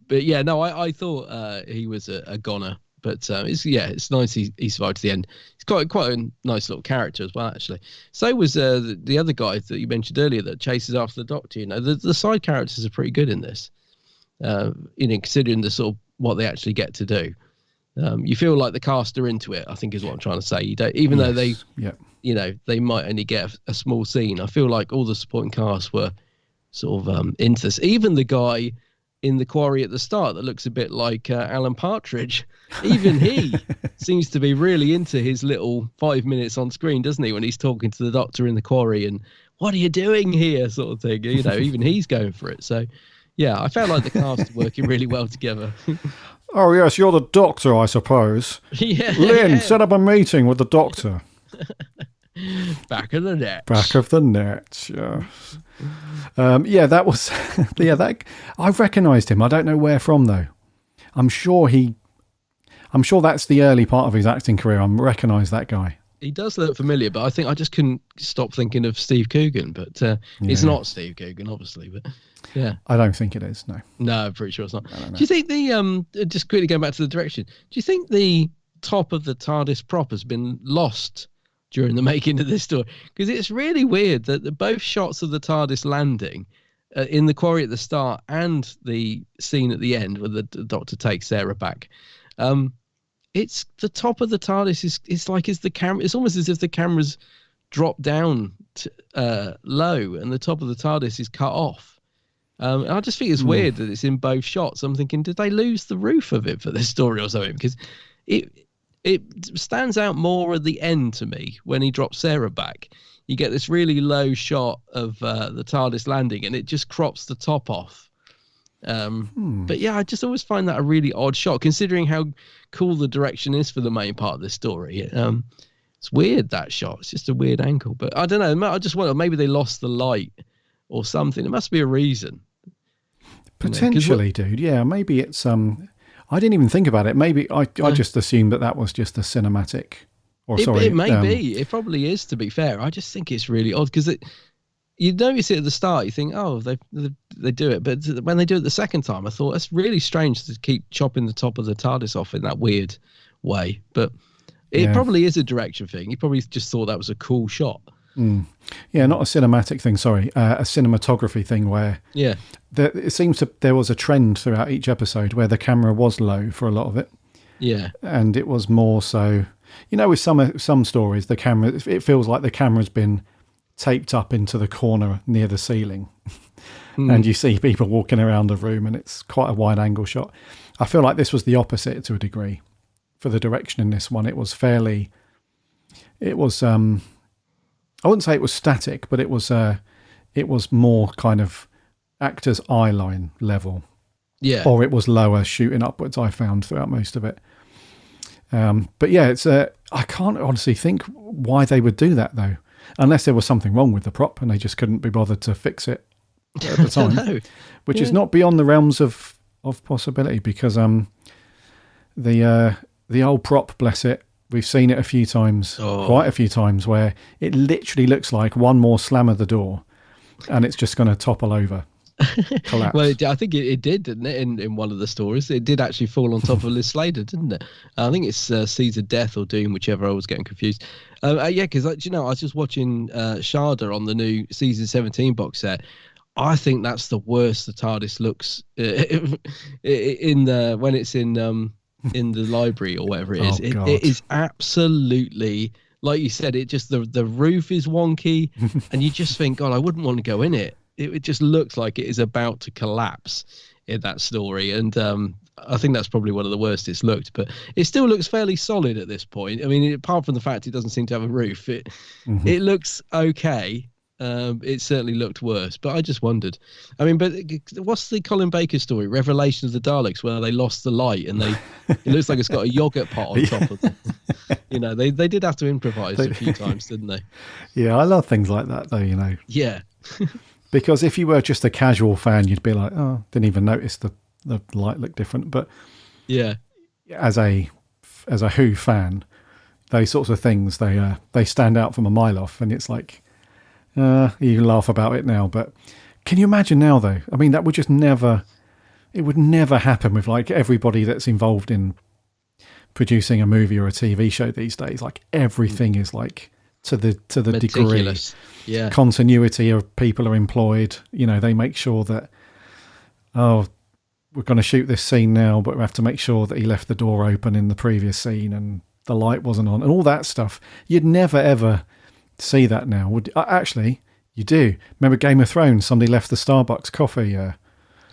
[SPEAKER 2] But yeah, no, I thought he was a goner. But it's nice he survived to the end. He's quite a nice little character as well, actually. So was the other guy that you mentioned earlier that chases after the Doctor. The side characters are pretty good in this. Considering the sort of what they actually get to do. You feel like the cast are into it, I think is what I'm trying to say. You don't, even though they, they might only get a small scene. I feel like all the supporting cast were sort of into this. Even the guy in the quarry at the start that looks a bit like Alan Partridge, even he seems to be really into his little 5 minutes on screen, doesn't he, when he's talking to the Doctor in the quarry and what are you doing here sort of thing. Even he's going for it. So yeah, I felt like the cast are working really well together.
[SPEAKER 1] Oh yes, you're the Doctor, I suppose.
[SPEAKER 2] Yeah,
[SPEAKER 1] Lynn, set up a meeting with the Doctor.
[SPEAKER 2] Back of the net.
[SPEAKER 1] Back of the net, yes. That was that I recognised him. I don't know where from though. I'm sure that's the early part of his acting career. I recognise that guy.
[SPEAKER 2] He does look familiar, but I think I just couldn't stop thinking of Steve Coogan. But it's not Steve Coogan, obviously. But yeah,
[SPEAKER 1] I don't think it is. No,
[SPEAKER 2] I'm pretty sure it's not. Do you think just quickly going back to the direction? Do you think the top of the TARDIS prop has been lost during the making of this story? Because it's really weird that both shots of the TARDIS landing in the quarry at the start and the scene at the end where the Doctor takes Sarah back, it's the top of the TARDIS is the camera. It's almost as if the camera's dropped down low and the top of the TARDIS is cut off. And I just think it's weird that it's in both shots. I'm thinking, did they lose the roof of it for this story or something? Because it stands out more at the end to me when he drops Sarah back. You get this really low shot of the TARDIS landing and it just crops the top off. But yeah, I just always find that a really odd shot considering how cool the direction is for the main part of this story. It's weird, that shot. It's just a weird angle. But I don't know. I just wonder, maybe they lost the light or something. There must be a reason.
[SPEAKER 1] Potentially, dude. Yeah, maybe it's... I didn't even think about it. Maybe I just assumed that was just a cinematic.
[SPEAKER 2] It may be. It probably is, to be fair. I just think it's really odd because you notice it at the start. You think, oh, they do it. But when they do it the second time, I thought, that's really strange to keep chopping the top of the TARDIS off in that weird way. But it probably is a direction thing. He probably just thought that was a cool shot.
[SPEAKER 1] Yeah, not a cinematic thing, sorry, a cinematography thing where it seems there was a trend throughout each episode where the camera was low for a lot of it.
[SPEAKER 2] Yeah.
[SPEAKER 1] And it was more so, with some stories, the camera, it feels like the camera's been taped up into the corner near the ceiling. And you see people walking around the room and it's quite a wide angle shot. I feel like this was the opposite to a degree for the direction in this one. It was I wouldn't say it was static, but it was more kind of actor's eye line level.
[SPEAKER 2] Yeah.
[SPEAKER 1] Or it was lower, shooting upwards, I found throughout most of it. But yeah, I can't honestly think why they would do that though, unless there was something wrong with the prop and they just couldn't be bothered to fix it at the time, which is not beyond the realms of possibility, because the old prop, bless it, we've seen it a few times, quite a few times, where it literally looks like one more slam of the door and it's just going to topple over. Collapse.
[SPEAKER 2] Well, I think it did, didn't it? In one of the stories, it did actually fall on top of Liz Slader, didn't it? I think it's Caesar Death or Doom, whichever. I was getting confused. Because I was just watching Sharda on the new season 17 box set. I think that's the worst the TARDIS looks when it's in the library or whatever it is. It is absolutely, like you said, it just the roof is wonky, and you just think, God, I wouldn't want to go in it. It just looks like it is about to collapse in that story, and I think that's probably one of the worst it's looked. But it still looks fairly solid at this point. I mean, apart from the fact it doesn't seem to have a roof, it looks okay. It certainly looked worse, but I just wondered. I mean, but what's the Colin Baker story, Revelation of the Daleks, where they lost the light and it looks like it's got a yogurt pot on top of them. They did have to improvise a few times, didn't they?
[SPEAKER 1] Yeah, I love things like that, though. Yeah. Because if you were just a casual fan, you'd be like, oh, didn't even notice the light looked different. But
[SPEAKER 2] yeah,
[SPEAKER 1] as a Who fan, those sorts of things, they stand out from a mile off, and it's like, you can laugh about it now, but can you imagine now though? I mean, that would just never happen with like everybody that's involved in producing a movie or a TV show these days. Like everything is like to the
[SPEAKER 2] meticulous
[SPEAKER 1] degree.
[SPEAKER 2] Yeah.
[SPEAKER 1] Continuity of people are employed. They make sure that, we're going to shoot this scene now, but we have to make sure that he left the door open in the previous scene and the light wasn't on and all that stuff. You'd never ever see that now. Actually, you do. Remember Game of Thrones? Somebody left the Starbucks coffee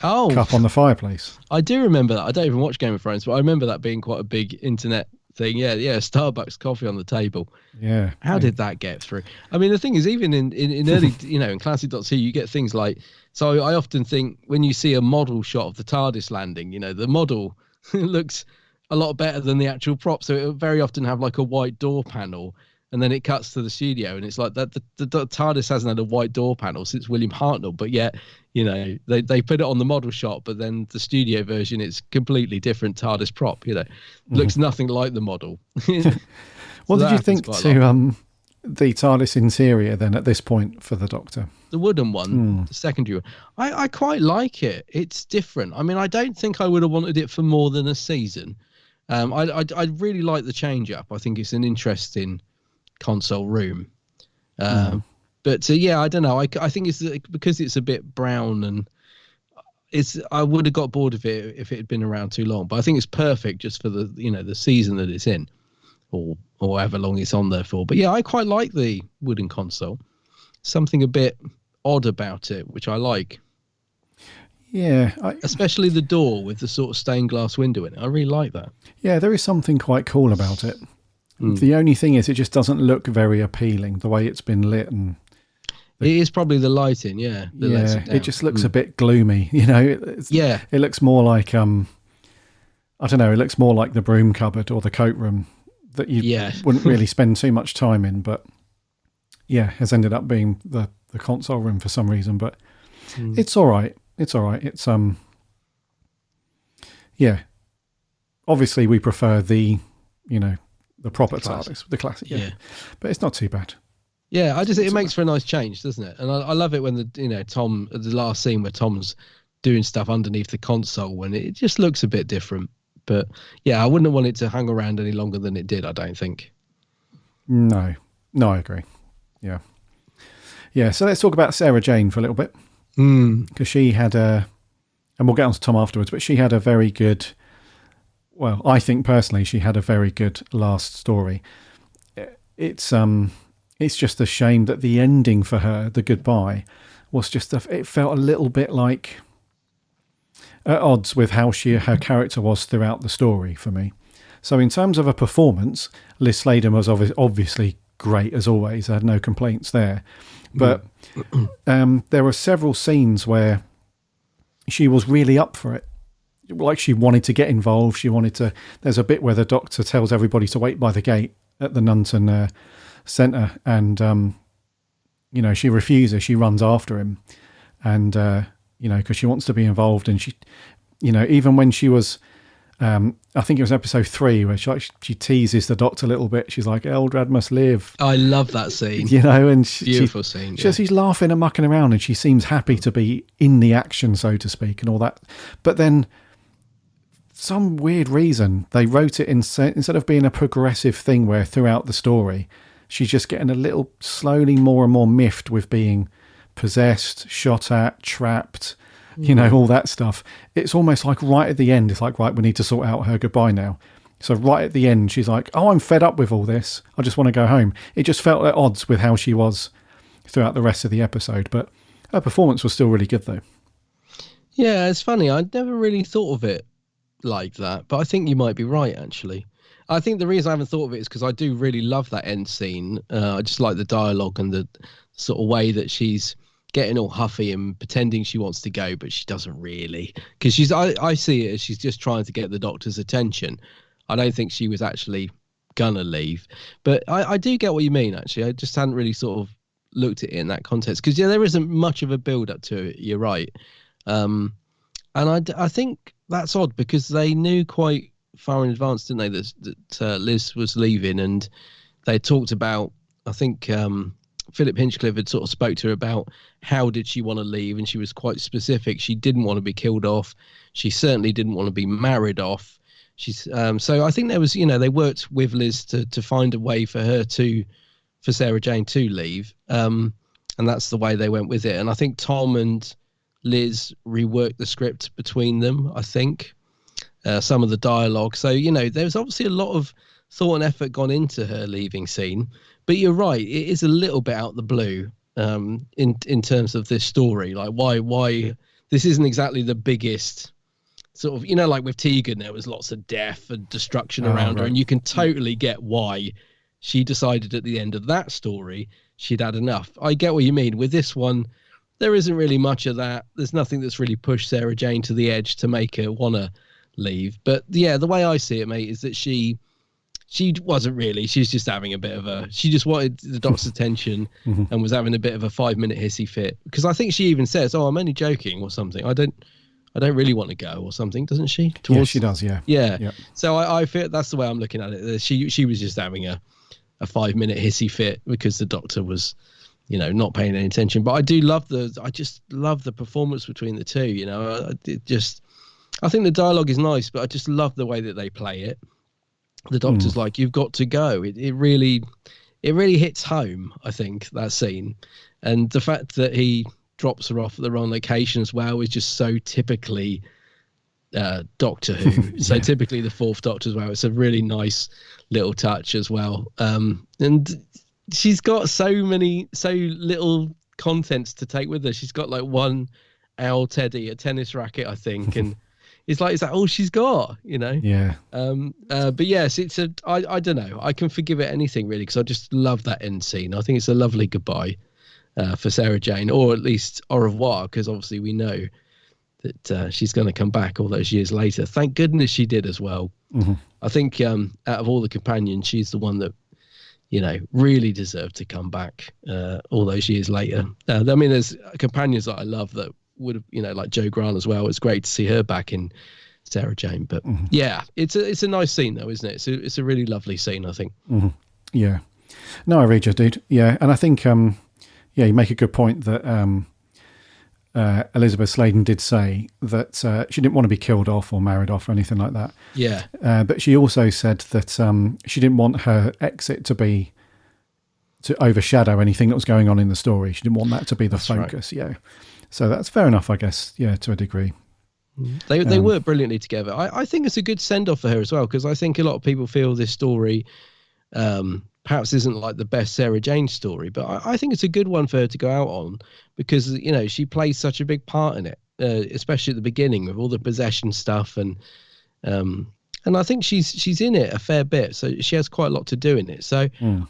[SPEAKER 1] cup on the fireplace.
[SPEAKER 2] I do remember that. I don't even watch Game of Thrones, but I remember that being quite a big internet thing. Yeah, Starbucks coffee on the table.
[SPEAKER 1] Yeah.
[SPEAKER 2] How did that get through? I mean, the thing is, even in early, in Classic.c, you get things like, so I often think when you see a model shot of the TARDIS landing, the model looks a lot better than the actual prop. So it'll very often have like a white door panel, and then it cuts to the studio, and it's like that the TARDIS hasn't had a white door panel since William Hartnell, but yet, they put it on the model shot, but then the studio version, it's completely different TARDIS prop, looks nothing like the model.
[SPEAKER 1] What did you think to the TARDIS interior then at this point for the Doctor?
[SPEAKER 2] The wooden one, the secondary one. I quite like it. It's different. I mean, I don't think I would have wanted it for more than a season. I really like the change up. I think it's an interesting console room. But I don't know. I think it's because it's a bit brown, and I would have got bored of it if it had been around too long. But I think it's perfect just for the the season that it's in, or however long it's on there for. But yeah, I quite like the wooden console. Something a bit odd about it, which I like.
[SPEAKER 1] Yeah,
[SPEAKER 2] especially the door with the sort of stained glass window in it. I really like that.
[SPEAKER 1] Yeah, there is something quite cool about it. The only thing is, it just doesn't look very appealing the way it's been lit, and
[SPEAKER 2] it is probably the lighting. Yeah,
[SPEAKER 1] it just looks a bit gloomy. It looks more like I don't know. It looks more like the broom cupboard or the coat room that you wouldn't really spend too much time in, but has ended up being the console room for some reason. But it's all right. It's all right. It's obviously we prefer the the proper TARDIS, the classic. Yeah, but it's not too bad.
[SPEAKER 2] Yeah, it makes for a nice change, doesn't it? And I love it when Tom, the last scene where Tom's doing stuff underneath the console, when it just looks a bit different. But yeah, I wouldn't want it to hang around any longer than it did, I don't think.
[SPEAKER 1] No, I agree. Yeah. Yeah, so let's talk about Sarah Jane for a little bit. Because she had and we'll get on to Tom afterwards, but she had a very good, well, I think personally she had a very good last story. It's just a shame that the ending for her, the goodbye, was just, it felt a little bit like at odds with how her character was throughout the story for me. So in terms of a performance, Liz Sladen was obviously great as always. I had no complaints there. But there were several scenes where she was really up for it. Like she wanted to get involved. There's a bit where the doctor tells everybody to wait by the gate at the Nunton Centre. And, she refuses. She runs after him. And, because she wants to be involved. And she, even when she was... I think it was episode 3 where she teases the doctor a little bit. She's like, Eldrad must live.
[SPEAKER 2] I love that scene.
[SPEAKER 1] And
[SPEAKER 2] beautiful scene.
[SPEAKER 1] She's laughing and mucking around and she seems happy to be in the action, so to speak, and all that. But then some weird reason they wrote it instead of being a progressive thing where throughout the story, she's just getting a little slowly more and more miffed with being possessed, shot at, trapped, all that stuff. It's almost like right at the end, it's like, right, we need to sort out her goodbye now. So right at the end, she's like, oh, I'm fed up with all this. I just want to go home. It just felt at odds with how she was throughout the rest of the episode. But her performance was still really good, though.
[SPEAKER 2] Yeah, it's funny. I'd never really thought of it like that. But I think you might be right, actually. I think the reason I haven't thought of it is because I do really love that end scene. I just like the dialogue and the sort of way that she's getting all huffy and pretending she wants to go, but she doesn't really. Because I see it as she's just trying to get the doctor's attention. I don't think she was actually gonna leave. But I do get what you mean, actually. I just hadn't really sort of looked at it in that context. Because, there isn't much of a build-up to it. You're right. And I think that's odd because they knew quite far in advance, didn't they, that Liz was leaving. And they talked about, I think... Philip Hinchcliffe had sort of spoke to her about how did she want to leave, and she was quite specific. She didn't want to be killed off. She certainly didn't want to be married off. She's so I think there was, they worked with Liz to find a way for Sarah Jane to leave, and that's the way they went with it. And I think Tom and Liz reworked the script between them. I think some of the dialogue. So there's obviously a lot of thought and effort gone into her leaving scene. But you're right, it is a little bit out the blue in terms of this story. Like, why this isn't exactly the biggest sort of, like with Tegan, there was lots of death and destruction around her. And you can totally get why she decided at the end of that story she'd had enough. I get what you mean. With this one, there isn't really much of that. There's nothing that's really pushed Sarah Jane to the edge to make her want to leave. But yeah, the way I see it, mate, is that she wasn't really. She's just having a bit of she just wanted the doctor's attention and was having a bit of a 5-minute hissy fit. Because I think she even says, oh, I'm only joking or something. I don't really want to go or something, doesn't she?
[SPEAKER 1] Yeah, she does, yeah.
[SPEAKER 2] Yeah. So I feel that's the way I'm looking at it. She was just having a 5-minute hissy fit because the doctor was, not paying any attention. But I just love the performance between the two, I think the dialogue is nice, but I just love the way that they play it. The doctor's like, you've got to go. It really hits home, I think, that scene. And the fact that he drops her off at the wrong location as well is just so typically Doctor Who. So typically the Fourth Doctor as well. It's a really nice little touch as well. And she's got so little contents to take with her. She's got like one owl teddy, a tennis racket, I think, and is that all she's got,
[SPEAKER 1] Yeah.
[SPEAKER 2] But yes, I don't know. I can forgive it anything really because I just love that end scene. I think it's a lovely goodbye for Sarah Jane, or at least au revoir, because obviously we know that she's going to come back all those years later. Thank goodness she did as well. I think out of all the companions, she's the one that really deserved to come back all those years later. I mean, there's companions that I love that would have, like Jo Grant as well. It's great to see her back in Sarah Jane. But yeah, it's a nice scene though, isn't it? It's a really lovely scene, I think.
[SPEAKER 1] Yeah. No, I read you, dude. Yeah, and I think you make a good point that Elizabeth Sladen did say that she didn't want to be killed off or married off or anything like that.
[SPEAKER 2] Yeah.
[SPEAKER 1] But she also said that she didn't want her exit to be to overshadow anything that was going on in the story. She didn't want that to be the focus.
[SPEAKER 2] Right.
[SPEAKER 1] Yeah. So that's fair enough, I guess. Yeah, to a degree.
[SPEAKER 2] They work brilliantly together. I think it's a good send-off for her as well, because I think a lot of people feel this story perhaps isn't like the best Sarah Jane story, but I think it's a good one for her to go out on, because, you know, she plays such a big part in it, especially at the beginning with all the possession stuff, and I think she's in it a fair bit, so she has quite a lot to do in it. So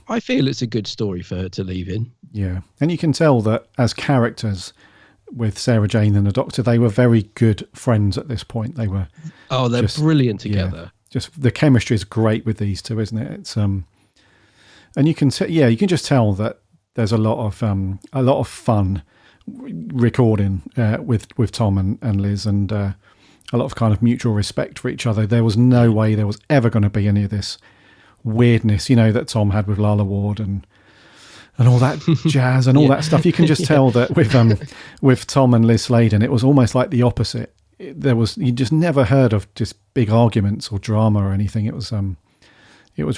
[SPEAKER 2] I feel it's a good story for her to leave in.
[SPEAKER 1] Yeah, and you can tell that as characters, with Sarah Jane and the Doctor, they were very good friends at this point. They were
[SPEAKER 2] they're brilliant together.
[SPEAKER 1] Yeah, just the chemistry is great with these two, isn't it? It's and you can you can just tell that there's a lot of fun recording with Tom and Liz, and a lot of kind of mutual respect for each other. There was no way there was ever going to be any of this weirdness, you know, that Tom had with Lalla Ward and all that jazz and all that stuff. You can just tell that with Tom and Liz Sladen, it was almost like the opposite. You just never heard of just big arguments or drama or anything. It was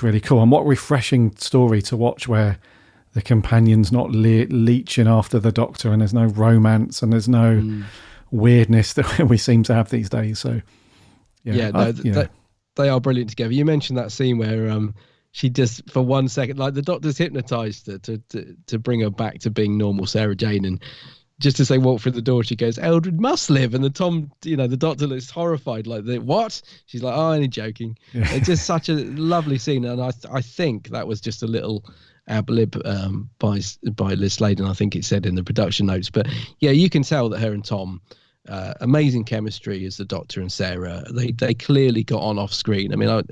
[SPEAKER 1] really cool. And what a refreshing story to watch, where the companion's not leeching after the Doctor, and there's no romance and there's no weirdness that we seem to have these days. So they are brilliant together. You mentioned that scene where she just, for 1 second, like the Doctor's hypnotized her to bring her back to being normal Sarah Jane, and just as they walk through the door, she goes, "Eldred must live," and the Doctor looks horrified, like, "What?" She's like, "Oh, only joking." Yeah. It's just such a lovely scene, and I think that was just a little ad lib by Liz Sladen, I think it said in the production notes. But yeah, you can tell that her and Tom, amazing chemistry as the Doctor and Sarah. They clearly got on off screen. I mean, I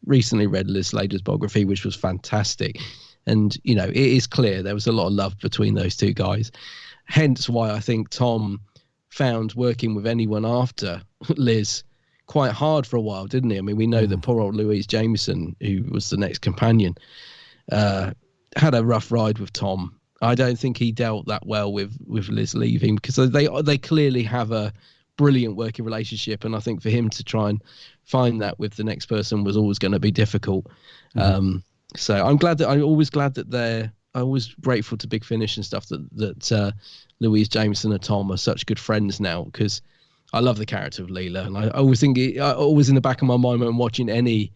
[SPEAKER 1] recently read Liz Sladen's biography, which was fantastic, and you know, it is clear there was a lot of love between those two guys. Hence why I think Tom found working with anyone after Liz quite hard for a while, didn't he? I mean, we know that poor old Louise Jameson, who was the next companion, had a rough ride with Tom. I don't think he dealt that well with Liz leaving, because they clearly have a brilliant working relationship, and I think for him to try and find that with the next person was always going to be difficult. So I'm always glad that I'm always grateful to Big Finish and stuff that Louise Jameson and Tom are such good friends now, because I love the character of Leela, and I always think always in the back of my mind when I'm watching any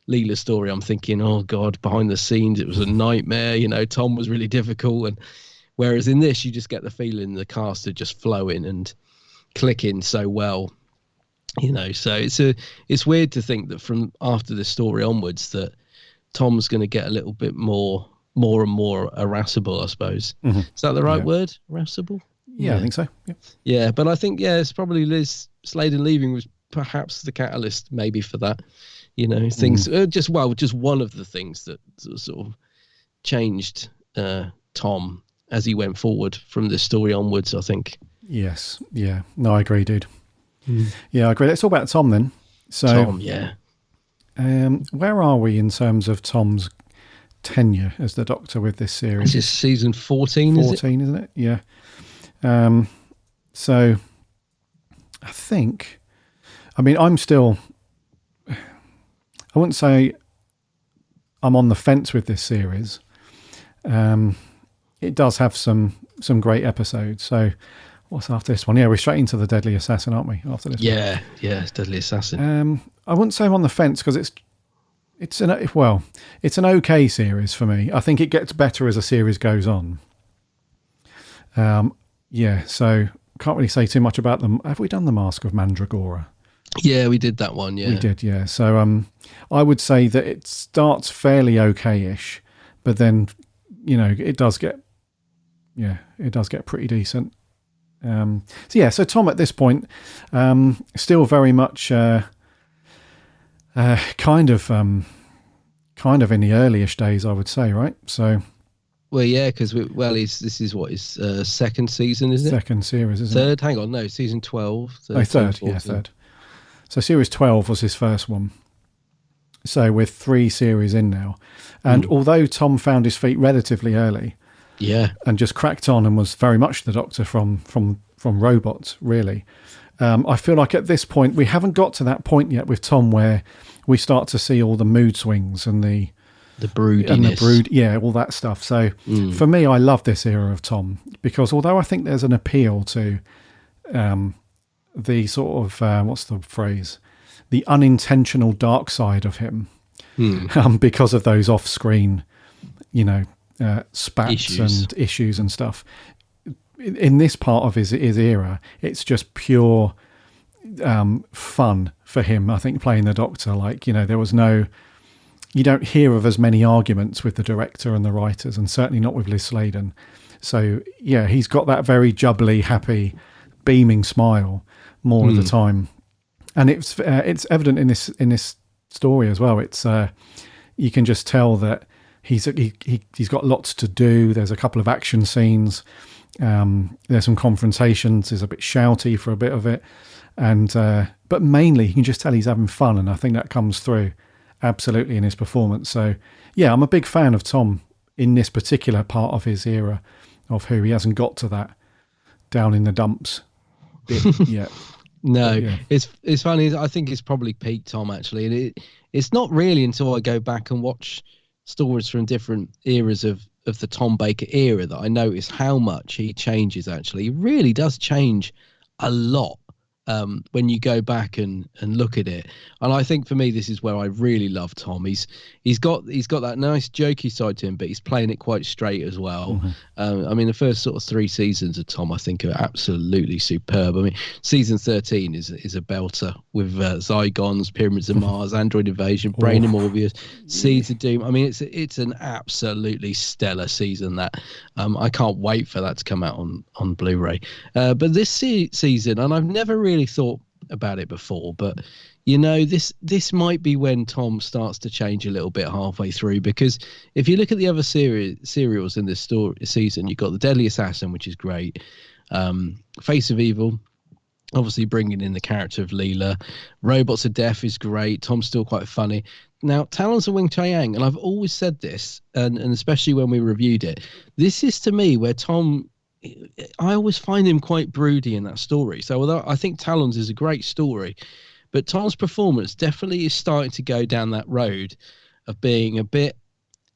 [SPEAKER 1] Leela story, I'm thinking, oh God, behind the scenes it was a nightmare. You know, Tom was really difficult, and whereas in this you just get the feeling the cast are just flowing and clicking so well. You know, so it's weird to think that from after this story onwards that Tom's going to get a little bit more and more irascible, I suppose. Mm-hmm. Is that the right word? Irascible? Yeah, I think so.
[SPEAKER 2] Yeah, but I think, it's probably Liz Sladen leaving was perhaps the catalyst maybe for that. You know, things, just one of the things that sort of changed Tom as he went forward from this story onwards, I think.
[SPEAKER 1] Yes. Yeah. No, I agree, dude. Yeah, I agree. Let's talk about Tom then. So,
[SPEAKER 2] Tom, yeah.
[SPEAKER 1] Where are we in terms of Tom's tenure as the Doctor with this series?
[SPEAKER 2] This is season 14, is it?
[SPEAKER 1] 14, isn't it? Yeah. So I think, I mean, I wouldn't say I'm on the fence with this series. It does have some great episodes. So what's after this one? Yeah, we're straight into the Deadly Assassin, aren't we? After this one.
[SPEAKER 2] Yeah, it's Deadly Assassin.
[SPEAKER 1] I wouldn't say I'm on the fence, because it's an okay series for me. I think it gets better as a series goes on. So can't really say too much about them. Have we done The Mask of Mandragora?
[SPEAKER 2] Yeah, we did that one. Yeah,
[SPEAKER 1] we did. Yeah. So I would say that it starts fairly okay-ish, but then it does get pretty decent. So Tom at this point, still very much kind of in the earlyish days, I would say, right? So,
[SPEAKER 2] well, yeah, because this is what his second season, isn't it?
[SPEAKER 1] Second series, isn't
[SPEAKER 2] third? Hang on, no, season 12.
[SPEAKER 1] Third. Yeah, third. So series 12 was his first one. So we're 3 series in now, and although Tom found his feet relatively early, and just cracked on and was very much the Doctor from Robots, really. I feel like at this point we haven't got to that point yet with Tom where we start to see all the mood swings and the
[SPEAKER 2] The broodiness.
[SPEAKER 1] And the brood, yeah, all that stuff. So for me, I love this era of Tom because although I think there's an appeal to the sort of, what's the phrase? The unintentional dark side of him because of those off-screen, spats and issues and stuff. In this part of his era, it's just pure fun for him, I think, playing the Doctor. Like, there was you don't hear of as many arguments with the director and the writers, and certainly not with Liz Sladen. So, yeah, he's got that very jubbly, happy, beaming smile more of the time. And it's evident in this story as well. It's you can just tell that he's got lots to do. There's a couple of action scenes. There's some confrontations. He's a bit shouty for a bit of it, and but mainly you can just tell he's having fun, and I think that comes through absolutely in his performance. So yeah, I'm a big fan of Tom in this particular part of his era of who he hasn't got to that down in the dumps bit yet.
[SPEAKER 2] No,
[SPEAKER 1] yeah.
[SPEAKER 2] It's funny. I think it's probably peak Tom actually, and it's not really until I go back and watch stories from different eras of the Tom Baker era that I notice how much he changes. Actually, he really does change a lot when you go back and look at it. And I think for me, this is where I really love Tom. He's got that nice jokey side to him, but he's playing it quite straight as well. I mean, the first sort of 3 seasons of Tom, I think, are absolutely superb. I mean, season 13 is a belter with Zygons, Pyramids of Mars, Android Invasion, Brain of Morbius, Seeds of Doom. I mean, it's an absolutely stellar season. That I can't wait for that to come out on Blu-ray. But this season, and I've never really thought about it before, but this might be when Tom starts to change a little bit halfway through, because if you look at the other serials in this season, you've got The Deadly Assassin, which is great, Face of Evil, obviously bringing in the character of Leela, Robots of Death is great, Tom's still quite funny. Now, Talons of Wing Chiang, and I've always said this, and especially when we reviewed it, this is to me where Tom, I always find him quite broody in that story. So although I think Talons is a great story, but Tom's performance definitely is starting to go down that road of being a bit,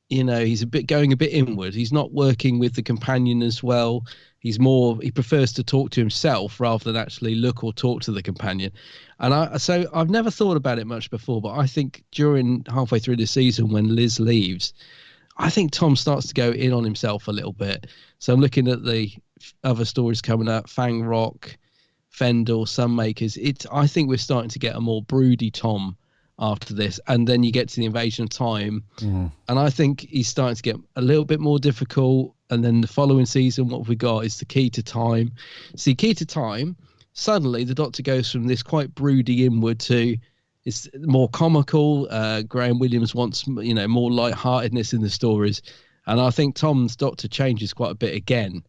[SPEAKER 2] he's going a bit inward. He's not working with the companion as well. He prefers to talk to himself rather than actually look or talk to the companion. And so I've never thought about it much before, but I think during halfway through the season when Liz leaves, I think Tom starts to go in on himself a little bit. So I'm looking at the other stories coming up, Fang Rock, Fendel, Sunmakers. I think we're starting to get a more broody Tom after this. And then you get to the Invasion of Time. And I think he's starting to get a little bit more difficult. And then the following season, what we got is the Key to Time. See, Key to Time, suddenly the Doctor goes from this quite broody inward to it's more comical. Graham Williams wants, more lightheartedness in the stories. And I think Tom's Doctor changes quite a bit again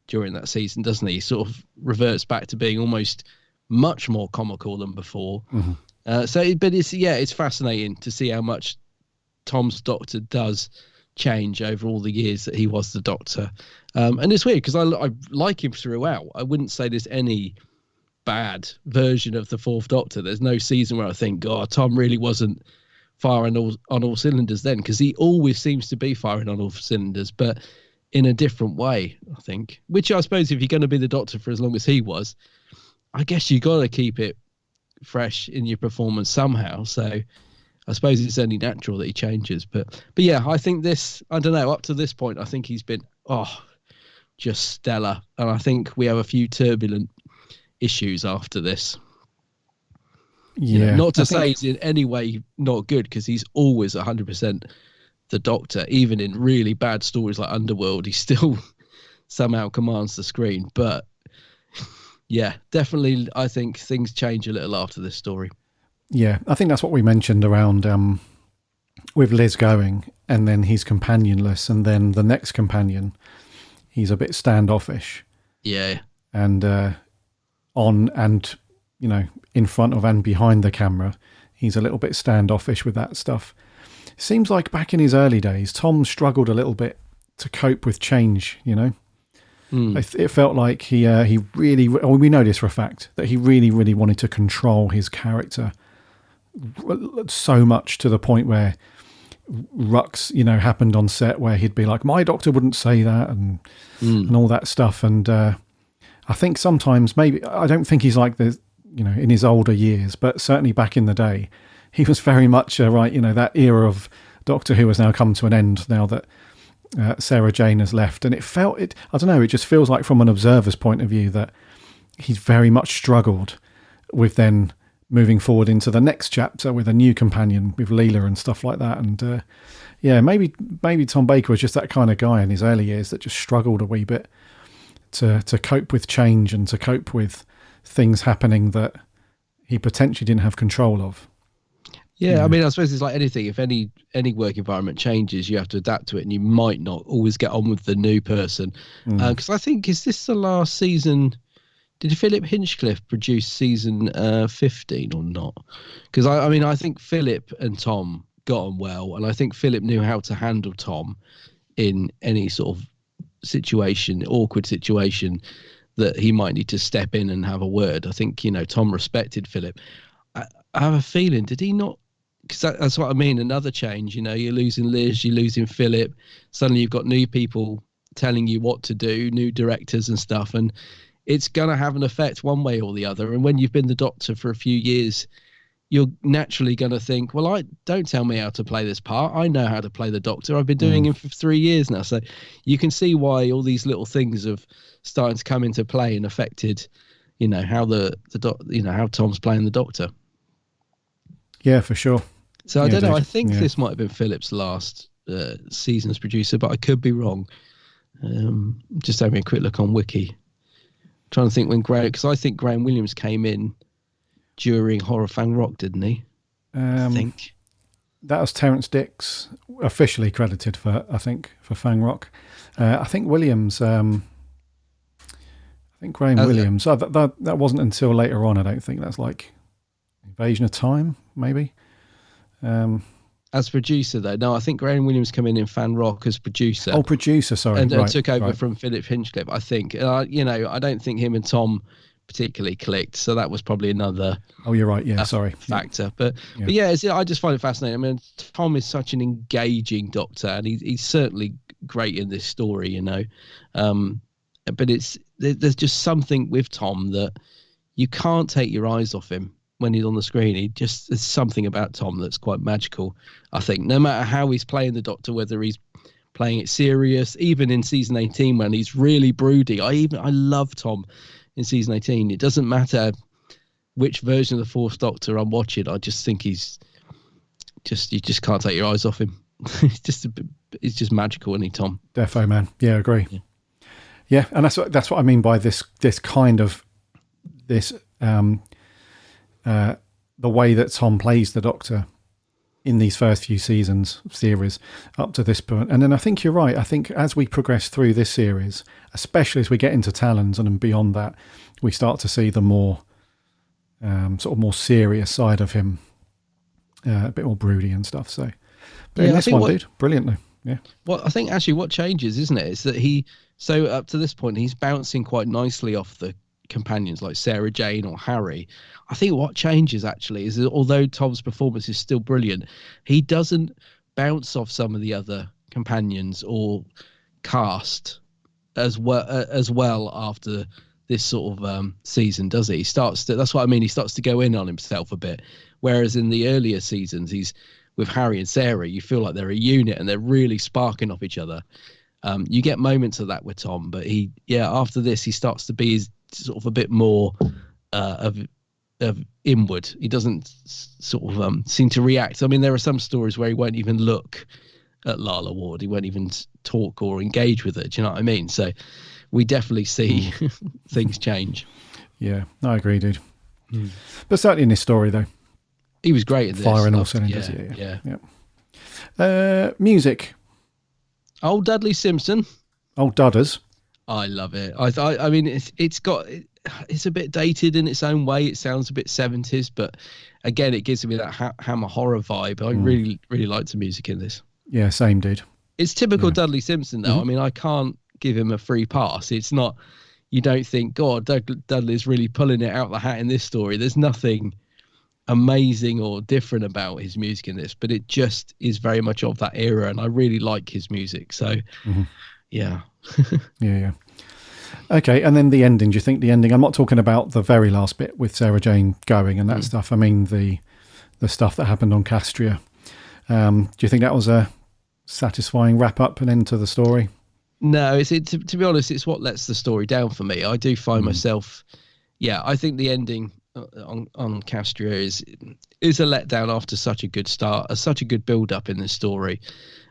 [SPEAKER 2] during that season, doesn't he? He sort of reverts back to being almost much more comical than before. But it's fascinating to see how much Tom's Doctor does change over all the years that he was the Doctor. And it's weird because I like him throughout. I wouldn't say there's any bad version of the Fourth Doctor. There's no season where I think, God, Tom really wasn't firing on all cylinders then, because he always seems to be firing on all cylinders, but in a different way, I think. Which I suppose if you're going to be the Doctor for as long as he was, I guess you got to keep it fresh in your performance somehow. So I suppose it's only natural that he changes. But yeah, I think this, I don't know, up to this point, I think he's been, just stellar. And I think we have a few turbulent issues after this.
[SPEAKER 1] Yeah.
[SPEAKER 2] Not to say he's in any way not good, because he's always 100% the Doctor. Even in really bad stories like Underworld, he still somehow commands the screen. But yeah, definitely I think things change a little after this story.
[SPEAKER 1] Yeah, I think that's what we mentioned around with Liz going, and then he's companionless, and then the next companion, he's a bit standoffish.
[SPEAKER 2] Yeah.
[SPEAKER 1] And on and, in front of and behind the camera, he's a little bit standoffish with that stuff. Seems like back in his early days, Tom struggled a little bit to cope with change, It felt like he really, we know this for a fact, that he really, really wanted to control his character so much to the point where rucks, happened on set where he'd be like, my doctor wouldn't say that, and all that stuff. And I think sometimes maybe, I don't think he's like this, in his older years, but certainly back in the day, he was very much that era of Doctor Who has now come to an end now that Sarah Jane has left. And I don't know, it just feels like from an observer's point of view that he's very much struggled with then moving forward into the next chapter with a new companion with Leela and stuff like that. And maybe Tom Baker was just that kind of guy in his early years that just struggled a wee bit to cope with change and to cope with things happening that he potentially didn't have control of.
[SPEAKER 2] Yeah, I mean, I suppose it's like anything. If any work environment changes, you have to adapt to it, and you might not always get on with the new person. Because I think, is this the last season? Did Philip Hinchcliffe produce season 15 or not? Because I think Philip and Tom got on well, and I think Philip knew how to handle Tom in any sort of awkward situation that he might need to step in and have a word. I think Tom respected Philip. I have a feeling, did he not? Because that's what I mean. Another change, you're losing Liz, you're losing Philip. Suddenly you've got new people telling you what to do, new directors and stuff, and it's going to have an effect one way or the other. And when you've been the Doctor for a few years, you're naturally going to think, well, don't tell me how to play this part. I know how to play the Doctor. I've been doing it for 3 years now. So you can see why all these little things have starting to come into play and affected, how how Tom's playing the Doctor.
[SPEAKER 1] Yeah, for sure.
[SPEAKER 2] So I don't know. I think this might have been Philip's last season as producer, but I could be wrong. Just having a quick look on Wiki. Trying to think when because I think Graham Williams came in during Horror Fang Rock, didn't he? I think
[SPEAKER 1] that was Terence Dix officially credited for Fang Rock. I think Williams. I think Graham Williams. That wasn't until later on. I don't think that's like Invasion of Time, maybe.
[SPEAKER 2] As producer, though, no, I think Graham Williams came in Fan Rock as producer.
[SPEAKER 1] Oh, producer, sorry,
[SPEAKER 2] and took over from Philip Hinchcliffe, I think. I don't think him and Tom particularly clicked, so that was probably another. Oh,
[SPEAKER 1] you're right. Yeah, sorry.
[SPEAKER 2] Factor, but I just find it fascinating. I mean, Tom is such an engaging Doctor, and he's certainly great in this story, But there's just something with Tom that you can't take your eyes off him. When he's on the screen, there's something about Tom that's quite magical. I think no matter how he's playing the Doctor, whether he's playing it serious, even in season 18 when he's really broody, I love Tom in season 18. It doesn't matter which version of the Fourth Doctor I'm watching. I just think you just can't take your eyes off him. He's just magical, isn't he, Tom?
[SPEAKER 1] Defo, man. Yeah, I agree. Yeah, and that's what I mean by this kind of this. The way that Tom plays the Doctor in these first few seasons series up to this point. And then I think you're right. I think as we progress through this series, especially as we get into Talons and beyond that, we start to see the more sort of more serious side of him, a bit more broody and stuff. So, but in this one, dude, brilliantly. Yeah.
[SPEAKER 2] Well, I think actually what changes, isn't it, is that up to this point, he's bouncing quite nicely off the companions like Sarah Jane or Harry. I think what changes actually is that although Tom's performance is still brilliant, he doesn't bounce off some of the other companions or cast as well after this sort of season, does he? That's what I mean. He starts to go in on himself a bit. Whereas in the earlier seasons, he's with Harry and Sarah, you feel like they're a unit and they're really sparking off each other. You get moments of that with Tom, but after this, he starts to be sort of a bit more of inward. He doesn't sort of seem to react. I mean, there are some stories where he won't even look at Lala Ward. He won't even talk or engage with her. Do you know what I mean? So we definitely see things change.
[SPEAKER 1] Yeah, I agree, dude. But certainly in this story, though,
[SPEAKER 2] he was great at this.
[SPEAKER 1] Firing all cylinders. Yeah. Music.
[SPEAKER 2] Old Dudley Simpson.
[SPEAKER 1] Old Dudders.
[SPEAKER 2] I love it. I mean, it's a bit dated in its own way. It sounds a bit 70s, but again, it gives me that Hammer horror vibe. I really, really liked the music in this.
[SPEAKER 1] Yeah, same, dude.
[SPEAKER 2] It's typical Dudley Simpson, though. I mean, I can't give him a free pass. It's not. You don't think, God, Dudley's really pulling it out the hat in this story. There's nothing amazing or different about his music in this, but it just is very much of that era, and I really like his music. So, yeah.
[SPEAKER 1] Yeah. Okay, and then the ending. Do you think the ending? I'm not talking about the very last bit with Sarah Jane going and that stuff. I mean the stuff that happened on Castria. Do you think that was a satisfying wrap up and end to the story?
[SPEAKER 2] No, to be honest, it's what lets the story down for me. I do find myself, I think the ending on Castria is a letdown after such a good start, such a good build up in the story,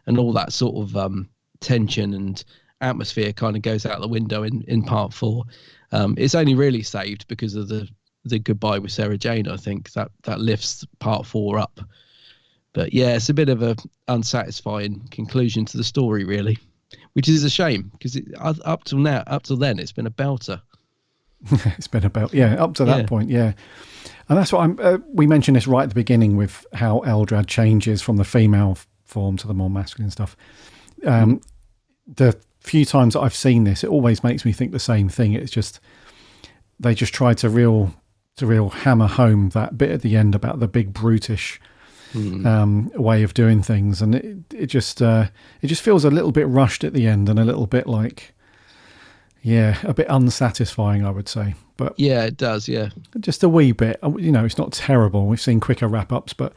[SPEAKER 2] and all that sort of tension and atmosphere kind of goes out the window in part 4. It's only really saved because of the goodbye with Sarah Jane. I think that lifts part 4 up. But yeah, it's a bit of a unsatisfying conclusion to the story, really, which is a shame because up till then, it's been a belter.
[SPEAKER 1] It's been about up to that point, and that's what we mentioned this right at the beginning with how Eldrad changes from the female form to the more masculine stuff. The few times that I've seen this, it always makes me think the same thing. It's just they just try to real hammer home that bit at the end about the big brutish way of doing things, and it just feels a little bit rushed at the end and a little bit like. Yeah, a bit unsatisfying, I would say. But
[SPEAKER 2] yeah, it does, yeah.
[SPEAKER 1] Just a wee bit. It's not terrible. We've seen quicker wrap-ups, but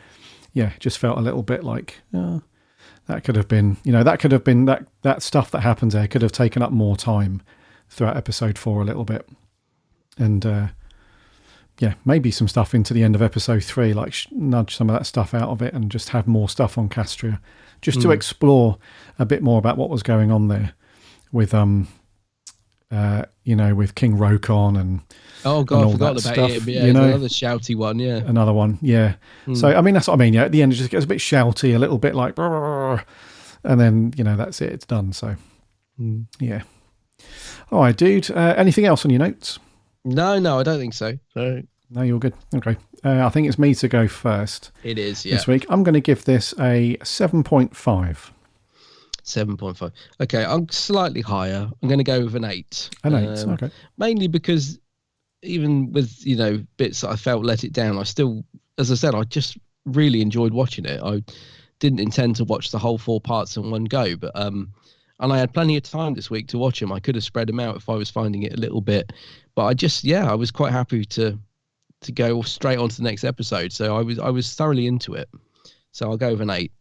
[SPEAKER 1] yeah, it just felt a little bit like, that could have been, that stuff that happens there could have taken up more time throughout episode 4 a little bit. And maybe some stuff into the end of episode 3, like nudge some of that stuff out of it and just have more stuff on Castria, just to explore a bit more about what was going on there with, with King Rokon and
[SPEAKER 2] I forgot about
[SPEAKER 1] stuff,
[SPEAKER 2] it. Yeah, another shouty one. Yeah,
[SPEAKER 1] another one. Yeah. So I mean, that's what I mean. Yeah, at the end, it just gets a bit shouty, a little bit like, and then that's it. It's done. So yeah. All right, dude. Anything else on your notes?
[SPEAKER 2] No, I don't think so.
[SPEAKER 1] No, you're good. Okay. I think it's me to go first.
[SPEAKER 2] It is. Yeah.
[SPEAKER 1] This week, I'm going to give this a 7.5.
[SPEAKER 2] 7.5. Okay, I'm slightly higher. I'm going to go with an 8.
[SPEAKER 1] An 8, okay.
[SPEAKER 2] Mainly because even with, bits that I felt let it down, I still, as I said, I just really enjoyed watching it. I didn't intend to watch the whole 4 parts in one go, but and I had plenty of time this week to watch them. I could have spread them out if I was finding it a little bit, but I was quite happy to go straight on to the next episode. So I was thoroughly into it. So I'll go with an 8.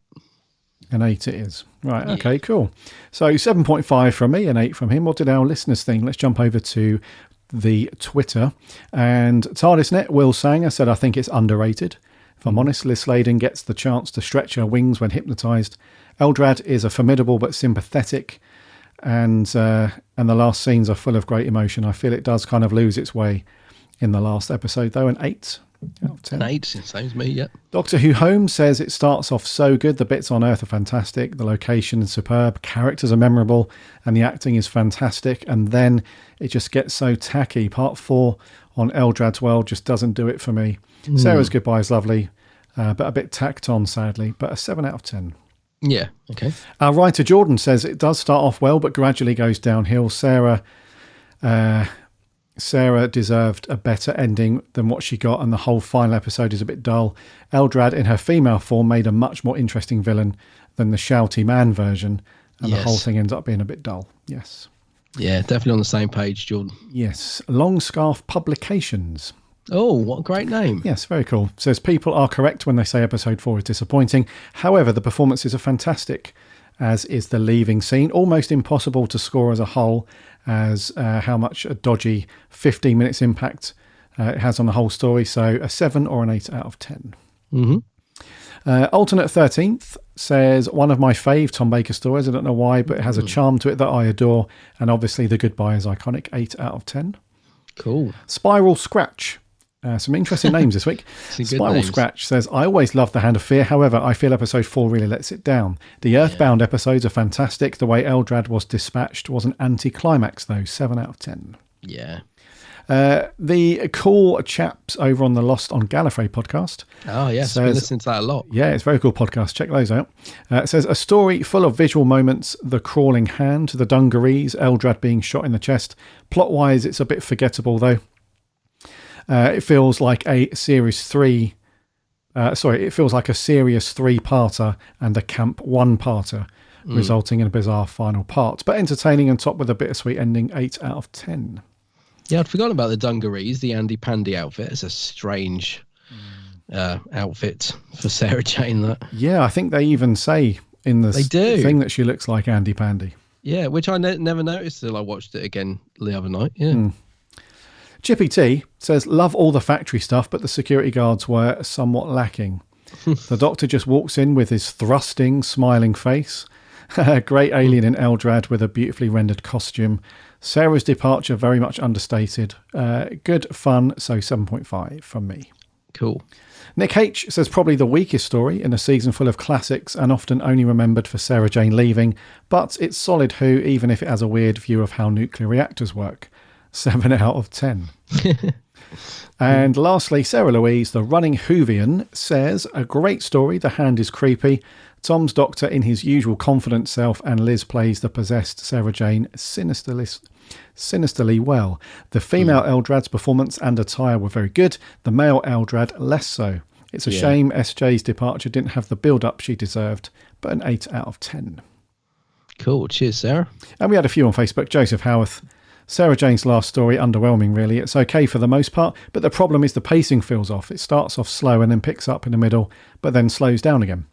[SPEAKER 1] An 8 it is. Right, okay, cool. So 7.5 from me, an 8 from him. What did our listeners think? Let's jump over to the Twitter. And TARDISnet, Will Sanger, said, I think it's underrated. If I'm honest, Liz Sladen gets the chance to stretch her wings when hypnotised. Eldrad is a formidable but sympathetic, and the last scenes are full of great emotion. I feel it does kind of lose its way in the last episode, though. An 8 out of 10.
[SPEAKER 2] An 8, same as me, yeah.
[SPEAKER 1] Doctor Who Home says it starts off so good. The bits on Earth are fantastic. The location is superb. Characters are memorable. And the acting is fantastic. And then it just gets so tacky. Part 4 on Eldrad's World just doesn't do it for me. Sarah's goodbye is lovely, but a bit tacked on, sadly. But a 7 out of 10.
[SPEAKER 2] Yeah, okay.
[SPEAKER 1] Our writer Jordan says it does start off well, but gradually goes downhill. Sarah deserved a better ending than what she got, and the whole final episode is a bit dull. Eldrad in her female form made a much more interesting villain than the shouty man version, and the whole thing ends up being a bit dull. Yes.
[SPEAKER 2] Yeah, definitely on the same page, Jordan.
[SPEAKER 1] Yes. Long Scarf Publications.
[SPEAKER 2] Oh, what a great name.
[SPEAKER 1] Yes, very cool. Says people are correct when they say episode 4 is disappointing. However, the performances are fantastic, as is the leaving scene. Almost impossible to score as a whole, as how much a dodgy 15 minutes impact it has on the whole story. So a 7 or an 8 out of 10. Alternate 13th says, one of my fave Tom Baker stories. I don't know why, but it has a charm to it that I adore. And obviously the goodbye is iconic. 8 out of 10.
[SPEAKER 2] Cool.
[SPEAKER 1] Spiral Scratch. Some interesting names this week. Spiral Scratch says, I always love The Hand of Fear. However, I feel episode 4 really lets it down. The Earthbound episodes are fantastic. The way Eldrad was dispatched was an anti-climax, though. 7 out of 10.
[SPEAKER 2] Yeah.
[SPEAKER 1] The cool chaps over on the Lost on Gallifrey podcast.
[SPEAKER 2] Oh, yes. I've been listening to that a lot.
[SPEAKER 1] Yeah, it's a very cool podcast. Check those out. It says, a story full of visual moments, the crawling hand, the dungarees, Eldrad being shot in the chest. Plot-wise, it's a bit forgettable, though. It feels like a Series 3 it feels like a serious 3-parter and a camp 1-parter, resulting in a bizarre final part. But entertaining and top with a bittersweet ending, 8 out of 10.
[SPEAKER 2] Yeah, I'd forgotten about the dungarees, the Andy Pandy outfit. It's a strange outfit for Sarah Jane. That.
[SPEAKER 1] Yeah, I think they even say in the thing that she looks like Andy Pandy.
[SPEAKER 2] Yeah, which I never noticed till I watched it again the other night. Yeah.
[SPEAKER 1] Chippy T says, love all the factory stuff, but the security guards were somewhat lacking. The Doctor just walks in with his thrusting, smiling face. Great alien in Eldrad with a beautifully rendered costume. Sarah's departure very much understated. Good fun, so 7.5 from me.
[SPEAKER 2] Cool.
[SPEAKER 1] Nick H says probably the weakest story in a season full of classics and often only remembered for Sarah Jane leaving, but it's solid Who, even if it has a weird view of how nuclear reactors work. 7 out of 10. And lastly, Sarah Louise, the running Whovian, says a great story. The Hand is creepy. Tom's Doctor in his usual confident self, and Liz plays the possessed Sarah Jane sinisterly well. The female Eldrad's performance and attire were very good. The male Eldrad less so. It's a shame SJ's departure didn't have the build-up she deserved, but an 8 out of 10.
[SPEAKER 2] Cool. Cheers, Sarah.
[SPEAKER 1] And we had a few on Facebook. Joseph Howarth. Sarah Jane's last story, underwhelming really. It's okay for the most part, but the problem is the pacing feels off. It starts off slow and then picks up in the middle, but then slows down again.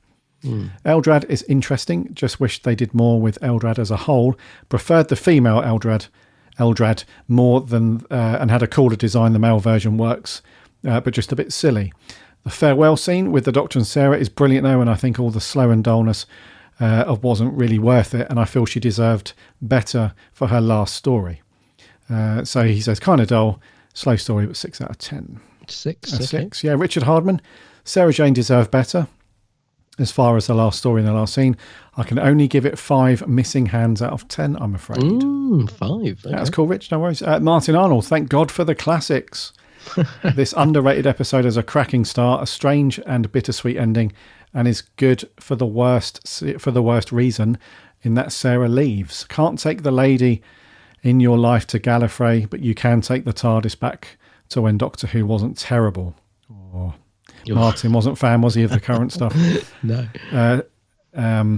[SPEAKER 1] Eldrad is interesting, just wish they did more with Eldrad as a whole. Preferred the female Eldrad more than and had a cooler design. The male version works, but just a bit silly. The farewell scene with the Doctor and Sarah is brilliant though, and I think all the slow and dullness wasn't really worth it, and I feel she deserved better for her last story. So he says kind of dull, slow story, but 6 out of 10. 6. Yeah, Richard Hardman. Sarah Jane deserved better. As far as the last story and the last scene, I can only give it 5 missing hands out of 10, I'm afraid.
[SPEAKER 2] 5. Okay.
[SPEAKER 1] That's cool, Rich. No worries. Martin Arnold, thank God for the classics. This underrated episode has a cracking start, a strange and bittersweet ending, and is good for the worst reason, in that Sarah leaves. Can't take the lady in your life to Gallifrey, but you can take the TARDIS back to when Doctor Who wasn't terrible. Or Martin wasn't fan, was he, of the current stuff?
[SPEAKER 2] No.
[SPEAKER 1] I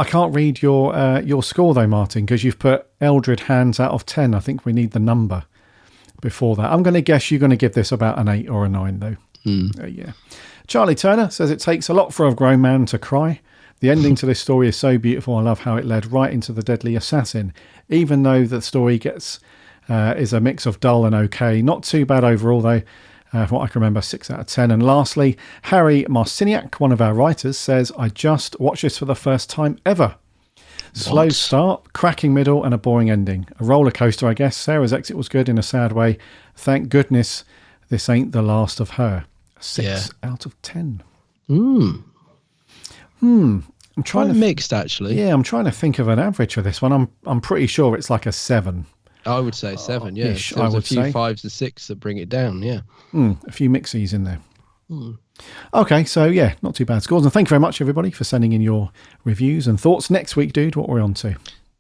[SPEAKER 1] can't read your score though, Martin, because you've put Eldred hands out of 10. I think we need the number before that. I'm going to guess you're going to give this about an 8 or a 9 though. Yeah. Charlie Turner says it takes a lot for a grown man to cry. The ending to this story is so beautiful. I love how it led right into the deadly assassin, even though the story is a mix of dull and okay. Not too bad overall though. From what I can remember, 6 out of 10. And lastly, Harry Marciniak, one of our writers, says, I just watched this for the first time ever. Slow start, cracking middle, and a boring ending. A roller coaster, I guess. Sarah's exit was good in a sad way. Thank goodness this ain't the last of her. 6 out of 10. I'm trying
[SPEAKER 2] to mixed actually.
[SPEAKER 1] Yeah, I'm trying to think of an average for this one. I'm pretty sure it's like a 7.
[SPEAKER 2] I would say 7, yeah.
[SPEAKER 1] Ish,
[SPEAKER 2] There's a few 5s and 6 that bring it down, yeah.
[SPEAKER 1] A few mixies in there. Okay, so yeah, not too bad scores. And thank you very much, everybody, for sending in your reviews and thoughts. Next week, dude, what are we on to?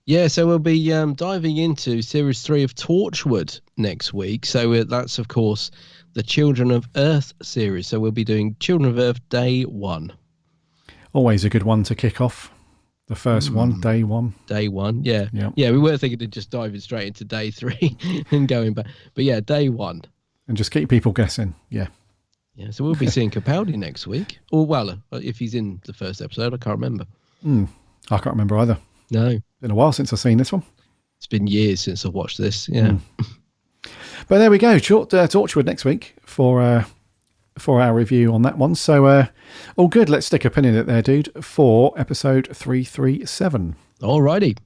[SPEAKER 2] Yeah, so we'll be diving into Series 3 of Torchwood next week. So that's, of course, the Children of Earth series. So we'll be doing Children of Earth Day 1.
[SPEAKER 1] Always a good one to kick off. The first one, Day 1.
[SPEAKER 2] Day 1, yeah.
[SPEAKER 1] Yep.
[SPEAKER 2] Yeah, we were thinking of just diving straight into Day 3 and going back. But yeah, Day 1.
[SPEAKER 1] And just keep people guessing, yeah.
[SPEAKER 2] Yeah, so we'll be seeing Capaldi next week. Or, well, if he's in the first episode, I can't remember.
[SPEAKER 1] I can't remember either.
[SPEAKER 2] No.
[SPEAKER 1] Been a while since I've seen this one.
[SPEAKER 2] It's been years since I've watched this, yeah.
[SPEAKER 1] But there we go. Torchwood next week for our review on that one. So all good. Let's stick a pin in it there, dude, for episode 337.
[SPEAKER 2] Alrighty.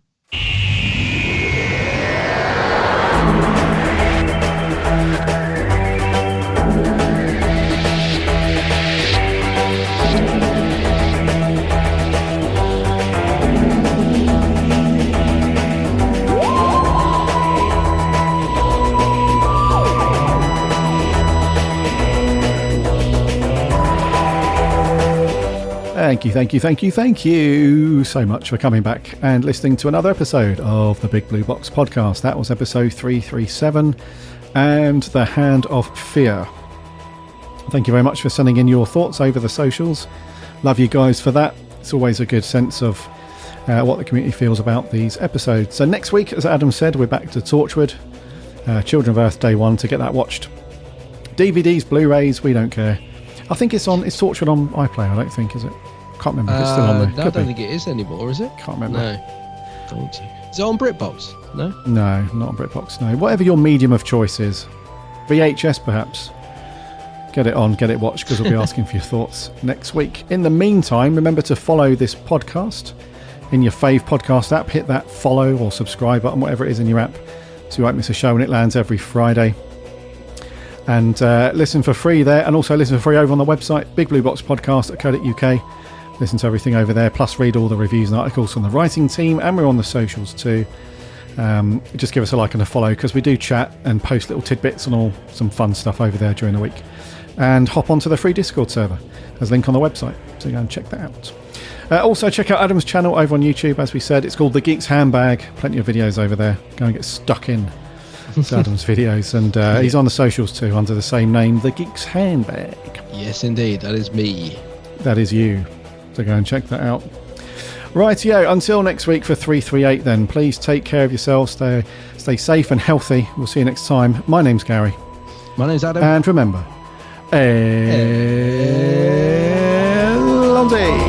[SPEAKER 1] Thank you so much for coming back and listening to another episode of the Big Blue Box podcast. That was episode 337 and The Hand of Fear. Thank you very much for sending in your thoughts over the socials. Love you guys for that. It's always a good sense of what the community feels about these episodes. So next week, as Adam said, we're back to Torchwood, Children of Earth Day 1, to get that watched. DVDs, Blu-rays, we don't care. I think it's Torchwood on iPlayer, I don't think, is it? Can't remember if it's still on there.
[SPEAKER 2] No, I don't think it is anymore, is it?
[SPEAKER 1] Can't remember.
[SPEAKER 2] No. Don't you? Is it on BritBox? No?
[SPEAKER 1] No, not on BritBox, no. Whatever your medium of choice is. VHS, perhaps. Get it on, get it watched, because we'll be asking for your thoughts next week. In the meantime, remember to follow this podcast in your fave podcast app. Hit that follow or subscribe button, whatever it is in your app, so you won't miss a show when it lands every Friday. And listen for free there, and also listen for free over on the website, bigblueboxpodcast.co.uk. Listen to everything over there, plus read all the reviews and articles from the writing team, and we're on the socials too. Just give us a like and a follow, because we do chat and post little tidbits and all some fun stuff over there during the week. And hop onto the free Discord server. There's a link on the website, so go and check that out. Also, check out Adam's channel over on YouTube, as we said. It's called The Geek's Handbag. Plenty of videos over there. Go and get stuck in to Adam's videos. And he's on the socials too, under the same name, The Geek's Handbag.
[SPEAKER 2] Yes, indeed. That is me.
[SPEAKER 1] That is you. So go and check that out. Rightio, until next week for 338 then. Please take care of yourselves. Stay safe and healthy. We'll see you next time. My name's Gary.
[SPEAKER 2] My name's Adam.
[SPEAKER 1] And remember, Allons-y.